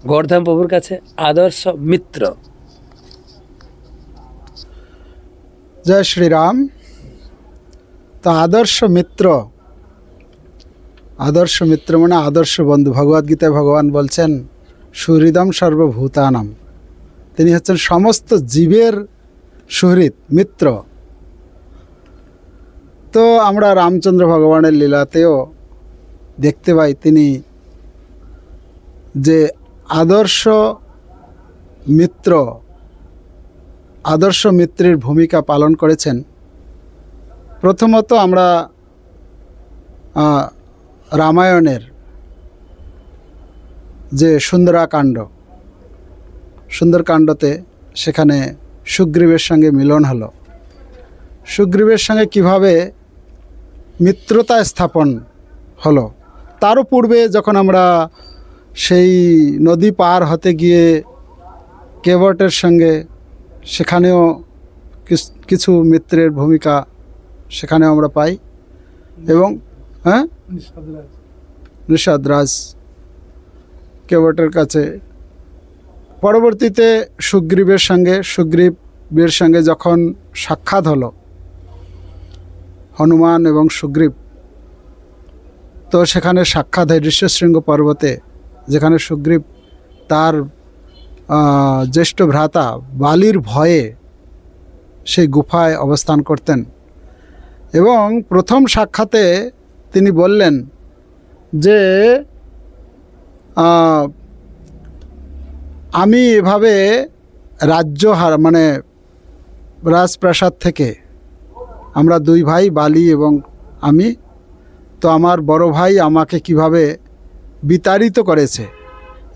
গর্ধাম প্রভুর কাছে। আদর্শ মিত্র। জয় শ্রীরাম। তো আদর্শ মিত্র মানে আদর্শ বন্ধু। ভগবদ্গীতায় ভগবান বলছেন সুহৃদম সর্বভূতানাম, তিনি হচ্ছেন সমস্ত জীবের সুহৃদ মিত্র। তো আমরা রামচন্দ্র ভগবানের লীলাতেও দেখতে পাই তিনি যে আদর্শ মিত্রের ভূমিকা পালন করেছেন। প্রথমত আমরা রামায়ণের যে সুন্দরকাণ্ডতে সেখানে সুগ্রীবের সঙ্গে মিলন হলো। সুগ্রীবের সঙ্গে কিভাবে মিত্রতা স্থাপন হলো, তারও পূর্বে যখন আমরা সেই নদী পার হতে গিয়ে কেবটের সঙ্গে, সেখানেও কিছু মিত্রের ভূমিকা সেখানেও আমরা পাই। এবং নিষাদরাজ কেবটের কাছে, পরবর্তীতে সুগ্রীবের সঙ্গে যখন সাক্ষাৎ হলো হনুমান এবং সুগ্রীব, তো সেখানে সাক্ষাৎ হয় ঋষ্যশৃঙ্গ পর্বতে, যেখানে সুগ্রীব তার জ্যেষ্ঠ ভ্রাতা বালির ভয়ে সেই গুফায় অবস্থান করতেন। এবং প্রথম সাক্ষাতে তিনি বললেন যে আমি এভাবে মানে রাজপ্রাসাদ থেকে আমরা দুই ভাই, বালি এবং আমি, তো আমার বড় ভাই আমাকে কিভাবে বিতাড়িত করেছে,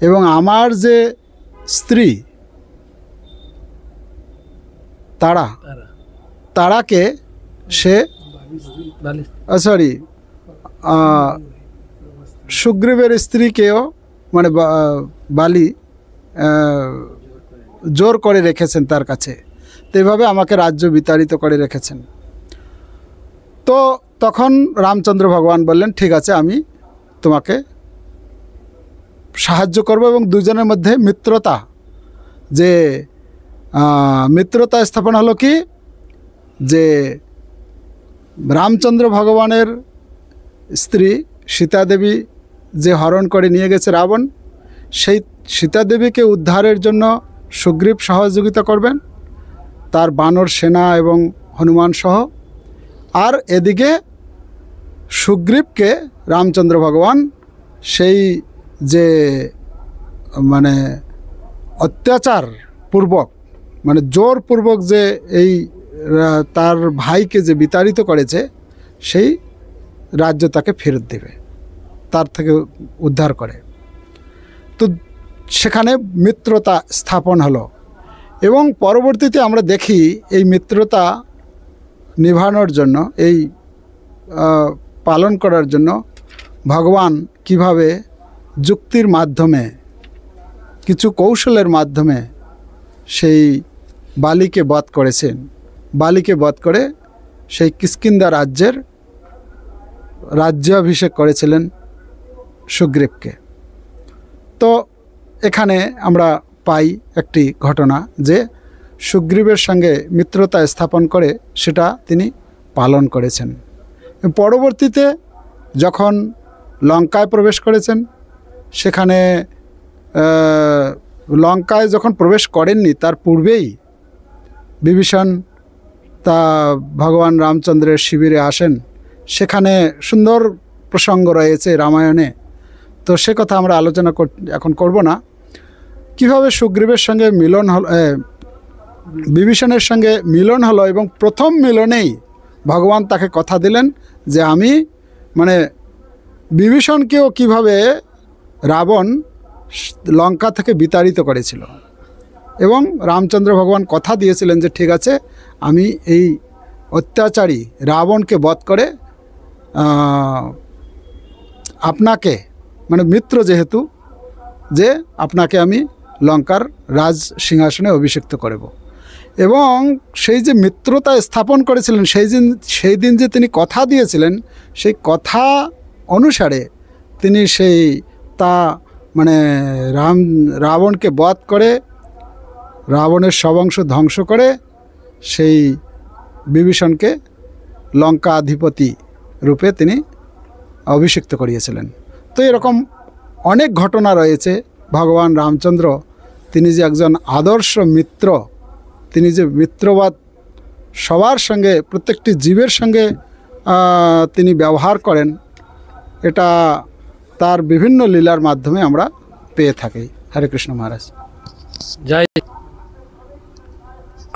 এবং আমার যে স্ত্রী তারাকে সে সুগ্রীবের স্ত্রীকেও মানে বালি জোর করে রেখেছেন তার কাছে, তো এভাবে আমাকে রাজ্য বিতাড়িত করে রেখেছেন। তো তখন রামচন্দ্র ভগবান বললেন ঠিক আছে, আমি তোমাকে সাহায্য করব। এবং দুজনের মধ্যে মিত্রতা স্থাপন হলো কি, যে রামচন্দ্র ভগবানের স্ত্রী সীতাদেবী যে হরণ করে নিয়ে গেছে রাবণ, সেই সীতাদেবীকে উদ্ধারের জন্য সুগ্রীব সহযোগিতা করবেন, তার বানর সেনা এবং হনুমান সহ। আর এদিকে সুগ্রীবকে রামচন্দ্র ভগবান সেই যে মানে অত্যাচার পূর্বক, মানে জোরপূর্বক যে এই তার ভাইকে যে বিতাড়িত করেছে, সেই রাজ্য তাকে ফেরত দেবে, তার থেকে উদ্ধার করে। তো সেখানে মিত্রতা স্থাপন হলো এবং পরবর্তীতে আমরা দেখি এই মিত্রতা নিভানোর জন্য, এই পালন করার জন্য ভগবান কিভাবে যুক্তির মাধ্যমে, কিছু কৌশলের মাধ্যমে সেই বালিকে বধ করেছেন। বালিকে বধ করে সেই কিষ্কিন্ধা রাজ্যের রাজ্যাভিষেক করেছিলেন সুগ্রীবকে। তো এখানে আমরা পাই একটি ঘটনা যে সুগ্রীবের সঙ্গে মিত্রতা স্থাপন করে সেটা তিনি পালন করেছেন। পরবর্তীতে যখন লঙ্কায় প্রবেশ করেছেন, সেখানে লঙ্কায় যখন প্রবেশ করেননি তার পূর্বেই বিভীষণ তা ভগবান রামচন্দ্রের শিবিরে আসেন। সেখানে সুন্দর প্রসঙ্গ রয়েছে রামায়ণে, তো সে কথা আমরা আলোচনা এখন করব না। কিভাবে সুগ্রীবের সঙ্গে মিলন হল, বিভীষণের সঙ্গে মিলন হলো এবং প্রথম মিলনেই ভগবান তাকে কথা দিলেন যে আমি বিভীষণকেও কিভাবে রাবণ লঙ্কা থেকে বিতাড়িত করেছিল এবং রামচন্দ্র ভগবান কথা দিয়েছিলেন যে ঠিক আছে, আমি এই অত্যাচারী রাবণকে বধ করে আপনাকে, মিত্র যেহেতু, যে আপনাকে আমি লঙ্কার রাজ সিংহাসনে অভিষিক্ত করব। এবং সেই যে মিত্রতা স্থাপন করেছিলেন সেই দিন যে তিনি কথা দিয়েছিলেন, সেই কথা অনুসারে তিনি সেই রাবণকে বধ করে, রাবণের সবংশ ধ্বংস করে সেই বিভীষণকে লঙ্কাধিপতি রূপে তিনি অভিষিক্ত করিয়েছিলেন। তো এরকম অনেক ঘটনা রয়েছে। ভগবান রামচন্দ্র তিনি যে একজন আদর্শ মিত্র, তিনি যে মিত্রবাদ সবার সঙ্গে, প্রত্যেকটি জীবের সঙ্গে তিনি ব্যবহার করেন, এটা তার বিভিন্ন লীলার মাধ্যমে আমরা পেয়ে থাকি। হরে কৃষ্ণ মহারাজ। জয়।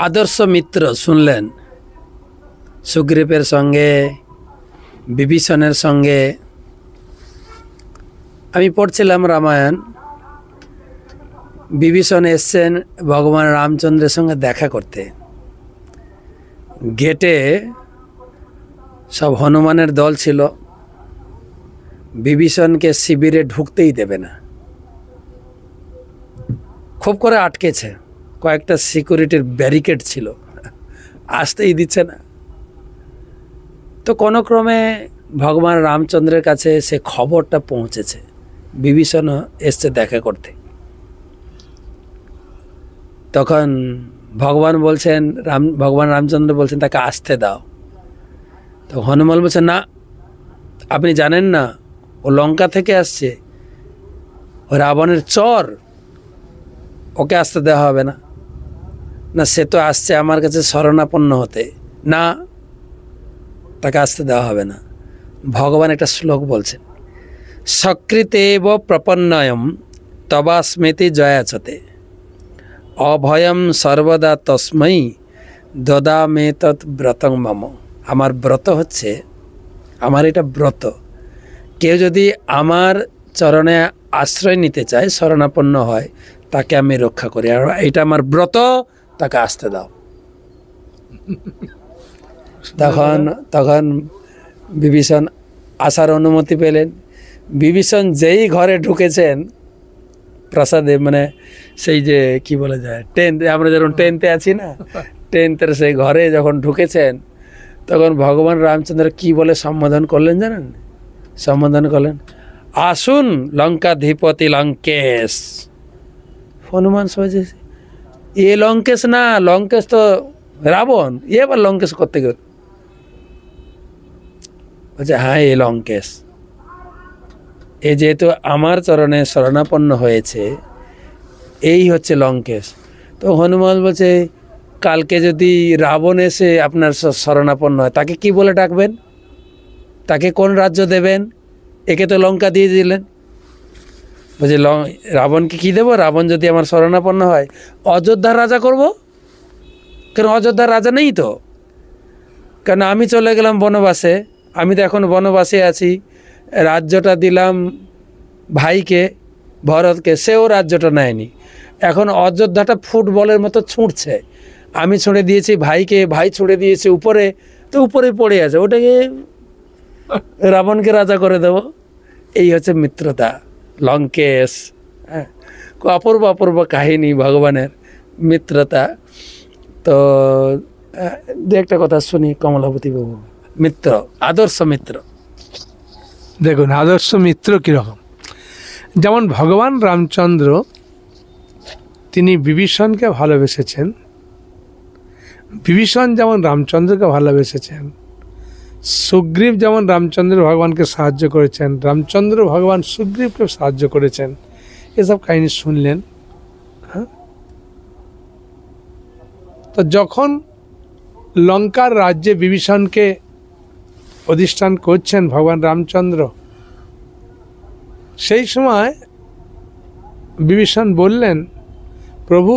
আদর্শ মিত্র শুনলেন, সুগ্রীবের সঙ্গে, বিভীষণের সঙ্গে। আমি পড়ছিলাম রামায়ণ, বিভীষণ এসছেন ভগবান রামচন্দ্রের সঙ্গে দেখা করতে। গেটে সব হনুমানের দল ছিল, বিভীষণকে শিবিরে ঢুকতেই দেবে না, খুব করে আটকেছে। কয়েকটা সিকিউরিটির ব্যারিকেড ছিল, আসতেই দিচ্ছে না। তো কোনো ক্রমে ভগবান রামচন্দ্রের কাছে সে খবরটা পৌঁছেছে, বিভীষণ এসছে দেখা করতে। তখন ভগবান রামচন্দ্র বলছেন তাকে আসতে দাও। তো হনুমান বলছে না, আপনি জানেন না ও লঙ্কা থেকে আসছে, ও রাবণের চর, ওকে আসতে দেওয়া হবে না। না, সে তো আসছে আমার কাছে শরণাপন্ন হতে, না, তাকে আসতে দেওয়া হবে না। ভগবান একটা শ্লোক বলছেন, সকৃতেব প্রপন্নয়ম তবা স্মৃতি জয়াচতে অভয়ম সর্বদা তস্মৈ দদামে তৎ ব্রতং মম। আমার ব্রত হচ্ছে, আমার এটা ব্রত, কেউ যদি আমার চরণে আশ্রয় নিতে চায়, শরণাপন্ন হয়, তাকে আমি রক্ষা করি, আর এটা আমার ব্রত, তাকে আসতে দাও। তখন বিভীষণ আসার অনুমতি পেলেন। বিভীষণ যেই ঘরে ঢুকেছেন প্রাসাদে, সেই যে কি বলা যায়, আমরা যেরকম টেন্টে আছি না, টেন্টের সেই ঘরে যখন ঢুকেছেন, তখন ভগবান রামচন্দ্র কি বলে সম্বোধন করলেন জানেন? সম্বোধন করলেন, আসুন লঙ্কাধিপতি লঙ্কেশ। হনুমান সোজে, এ লঙ্কেশ না, লঙ্কেশ তো রাবণ, এবার লঙ্কেশ করতে গেল। বলছে হ্যাঁ, এ লঙ্কেশ, এ যেহেতু আমার চরণে শরণাপন্ন হয়েছে, এই হচ্ছে লঙ্কেশ। তো হনুমান বলছে, কালকে যদি রাবণ এসে আপনার শরণাপন্ন হয়, তাকে কি বলে ডাকবেন? তাকে কোন রাজ্য দেবেন? একে তো লঙ্কা দিয়ে দিলেন। বলছে রাবণকে কি দেবো? রাবণ যদি আমার শরণাপন্ন হয়, অযোধ্যার রাজা করব। কেন, অযোধ্যার রাজা নেই তো? কেন, আমি চলে গেলাম বনবাসে, আমি তো এখন বনবাসে আছি, রাজ্যটা দিলাম ভাইকে, ভরতকে, সেও রাজ্যটা নেয়নি। এখন অযোধ্যাটা ফুটবলের মতো ছুঁড়ছে, আমি ছুঁড়ে দিয়েছি ভাইকে, ভাই ছুঁড়ে দিয়েছে উপরে, তো উপরে পড়ে আছে, ওটাকে রাবণকে রাজা করে দেব। এই হচ্ছে মিত্রতা, লঙ্কেশ। হ্যাঁ, অপূর্ব অপূর্ব কাহিনী ভগবানের মিত্রতা। তো দু একটা কথা শুনি কমলাবতী বাবু। মিত্র, আদর্শ মিত্র। দেখুন আদর্শ মিত্র কীরকম, যেমন ভগবান রামচন্দ্র তিনি বিভীষণকে ভালোবেসেছেন, বিভীষণ যেমন রামচন্দ্রকে ভালোবেসেছেন, সুগ্রীব যেমন রামচন্দ্র ভগবানকে সাহায্য করেছেন, রামচন্দ্র ভগবান সুগ্রীবকে সাহায্য করেছেন, এসব কাহিনী শুনলেন। হ্যাঁ, তো যখন লঙ্কার রাজ্যে বিভীষণকে অধিষ্ঠান করছেন ভগবান রামচন্দ্র, সেই সময় বিভীষণ বললেন, প্রভু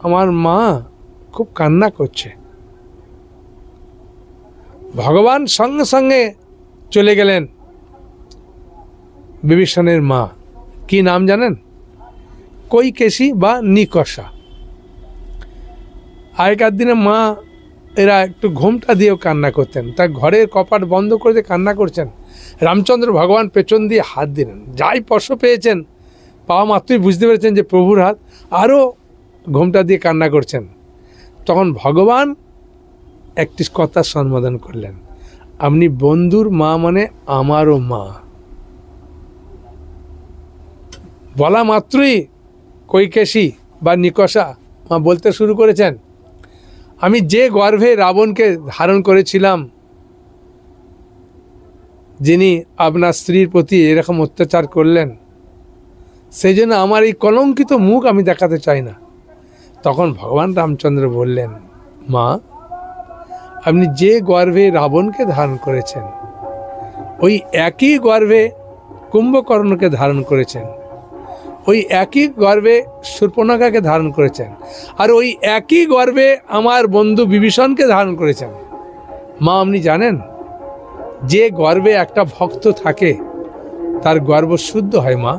আমার মা খুব কান্না করছে। ভগবান সঙ্গে সঙ্গে চলে গেলেন বিভীষণের মা, কি নাম জানেন? কৈকেশী বা নিকষা। আগেকার দিনে মা এরা একটু ঘোমটা দিয়েও কান্না করতেন, তা ঘরের কপাট বন্ধ করে দিয়ে কান্না করছেন। রামচন্দ্র ভগবান পেছন দিয়ে হাত দিলেন, যাই স্পর্শ পেয়েছেন পাওয়া মাত্রই বুঝতে পেরেছেন যে প্রভুর হাত, আরও ঘোমটা দিয়ে কান্না করছেন। তখন ভগবান একটি কথা সম্বোধন করলেন, আপনি বন্ধুর মা মানে আমারও মা। বলা মাত্রই কৈকেশী বা নিকষা মা বলতে শুরু করেছেন, আমি যে গর্ভে রাবণকে ধারণ করেছিলাম, যিনি আপনার স্ত্রীর প্রতি এরকম অত্যাচার করলেন, সেই জন্য আমার এই কলঙ্কিত মুখ আমি দেখাতে চাই না। তখন ভগবান রামচন্দ্র বললেন, মা আপনি যে গর্ভে রাবণকে ধারণ করেছেন, ওই একই গর্ভে কুম্ভকর্ণকে ধারণ করেছেন, ওই একই গর্ভে শূর্পণখাকে ধারণ করেছেন, আর ওই একই গর্ভে আমার বন্ধু বিভীষণকে ধারণ করেছেন। মা আপনি জানেন, যে গর্ভে একটা ভক্ত থাকে তার গর্ভ শুদ্ধ হয় মা।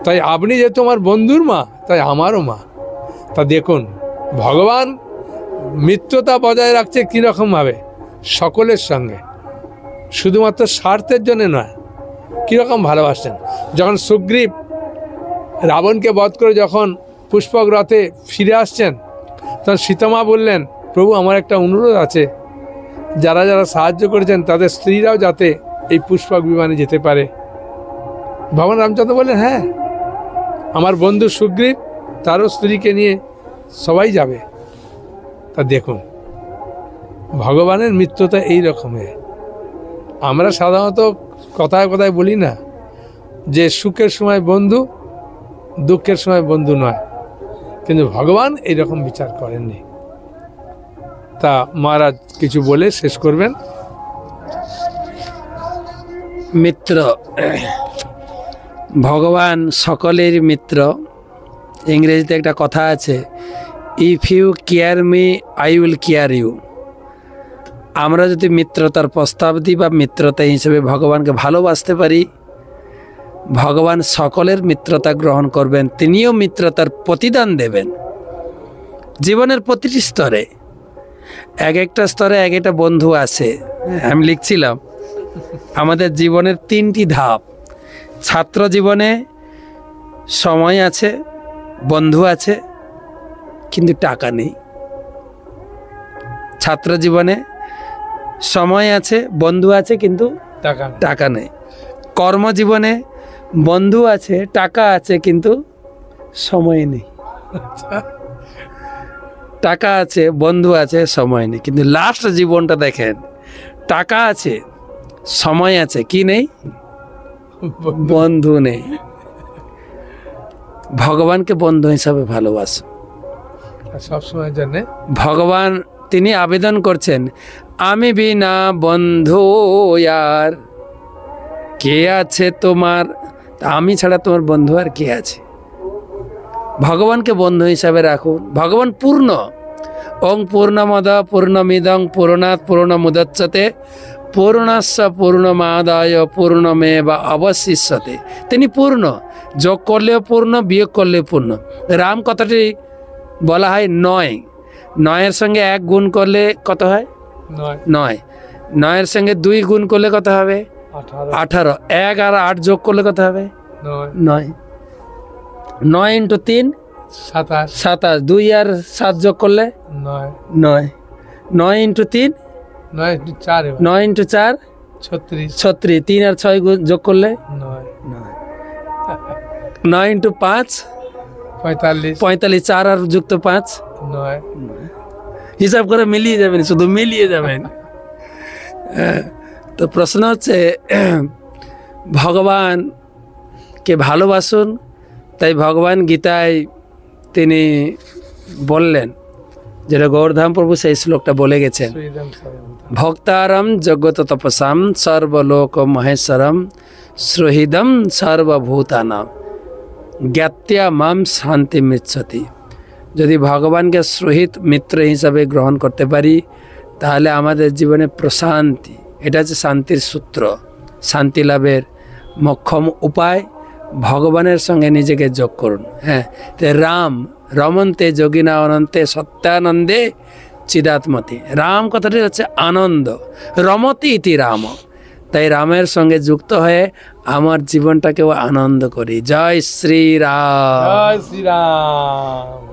তাই আপনি যেহেতু আমার বন্ধুর মা, তাই আমারও মা। তা দেখুন ভগবান মিত্রতা বজায় রাখছে কীরকমভাবে, সকলের সঙ্গে, শুধুমাত্র স্বার্থের জন্য নয়। কীরকম ভালোবাসছেন, যখন সুগ্রীব রাবণকে বধ করে যখন পুষ্পক রথে ফিরে আসছেন, তখন সীতামা বললেন, প্রভু আমার একটা অনুরোধ আছে, যারা যারা সাহায্য করেছেন তাদের স্ত্রীরাও যাতে এই পুষ্পক বিমানে যেতে পারে। ভগবান রামচন্দ্র বললেন, হ্যাঁ আমার বন্ধু সুগ্রীব তারও স্ত্রীকে নিয়ে সবাই যাবে। তা দেখুন ভগবানের মিত্রতা এই রকমের। আমরা সাধারণত কথায় কথায় বলি না যে সুখের সময় বন্ধু, দুঃখের সময় বন্ধু নয়, কিন্তু ভগবান এইরকম বিচার করেননি। তা মহারাজ কিছু বলে শেষ করবেন। মিত্র, ভগবান সকলের মিত্র। ইংরেজিতে একটা কথা আছে, if you care me I will care you. আমরা যদি মিত্রতার প্রস্তাব দিই বা মিত্রতা হিসেবে ভগবানকে ভালোবাসতে পারি, ভগবান সকলের মিত্রতা গ্রহণ করবেন, তিনিও মিত্রতার প্রতিদান দেবেন জীবনের প্রতিটি স্তরে। এক একটা স্তরে এক একটা বন্ধু আছে। আমি লিখছিলাম আমাদের জীবনের 3টি ধাপ। ছাত্র জীবনে সময় আছে, বন্ধু আছে, কিন্তু টাকা নেই। ছাত্র জীবনে সময় আছে, বন্ধু আছে, কিন্তু টাকা নেই। কর্মজীবনে বন্ধু আছে, টাকা আছে, কিন্তু সময় নেই। টাকা আছে, বন্ধু আছে, সময় নেই। কিন্তু লাস্ট জীবনটা দেখেন, টাকা আছে, সময় আছে, কি নেই? বন্ধু নেই। ভগবানকে বন্ধু হিসাবে ভালোবাসো সবসময় জানে। ভগবান তিনি আবেদন করছেন, আমি বিনা বন্ধু আর কে আছে তোমার? আমি ছাড়া তোমার বন্ধু আর কে আছে? ভগবানকে বন্ধু হিসাবে রাখুন। ভগবান পূর্ণ। ওং পূর্ণমদ পূর্ণমিদং পূর্ণাৎ পূর্ণমুদচ্যতে পূর্ণস্য পূর্ণমাদায় পূর্ণমেব অবশিষ্যতে, তিনি পূর্ণ, যোগ করলেও পূর্ণ, বিয়োগ করলেও পূর্ণ। রাম কথাটি বলা হয় 9, 9-এর সঙ্গে 1 গুণ করলে কত হয়? 9, 9-এর সঙ্গে 2 গুণ করলে কত হবে? 18, 1 আর 8 যোগ করলে কত হবে? 9, 9 × 3 27, 2 আর 7 যোগ করলে 9, 9 × 3 9 × 4 36, 3 আর 6 যোগ করলে 9 × 5 45, 4 আর যুক্ত 5 9, হিসাব করে মিলিয়ে যাবেন, শুধু মিলিয়ে যাবেন। তো প্রশ্ন হচ্ছে ভগবানকে ভালোবাসুন। তাই ভগবান গীতায় তিনি বললেন, যেটা গৌরধাম প্রভু সেই শ্লোকটা বলে গেছেন, ভক্তারম জগত তপসাম সর্বলোক মহেশ্বরম সুহৃদম সর্বভূতানাম জ্ঞাত্যা মাম শান্তি মিচ্ছতি। যদি ভগবানকে সুহৃদ মিত্র হিসাবে গ্রহণ করতে পারি তাহলে আমাদের জীবনে প্রশান্তি, এটা হচ্ছে শান্তির সূত্র, শান্তি লাভের মোক্ষম উপায়। ভগবানের সঙ্গে নিজেকে যোগ করুন। হ্যাঁ, রাম রমন্তে যোগিনা অনন্তে সত্যানন্দে চিদাত্মতি। রাম কথাটি হচ্ছে আনন্দ, রমতি ইতি রাম। তাই রামের সঙ্গে যুক্ত হয়ে আমার জীবনটাকেও আনন্দ করি। জয় শ্রীরাম। জয় শ্রীরাম।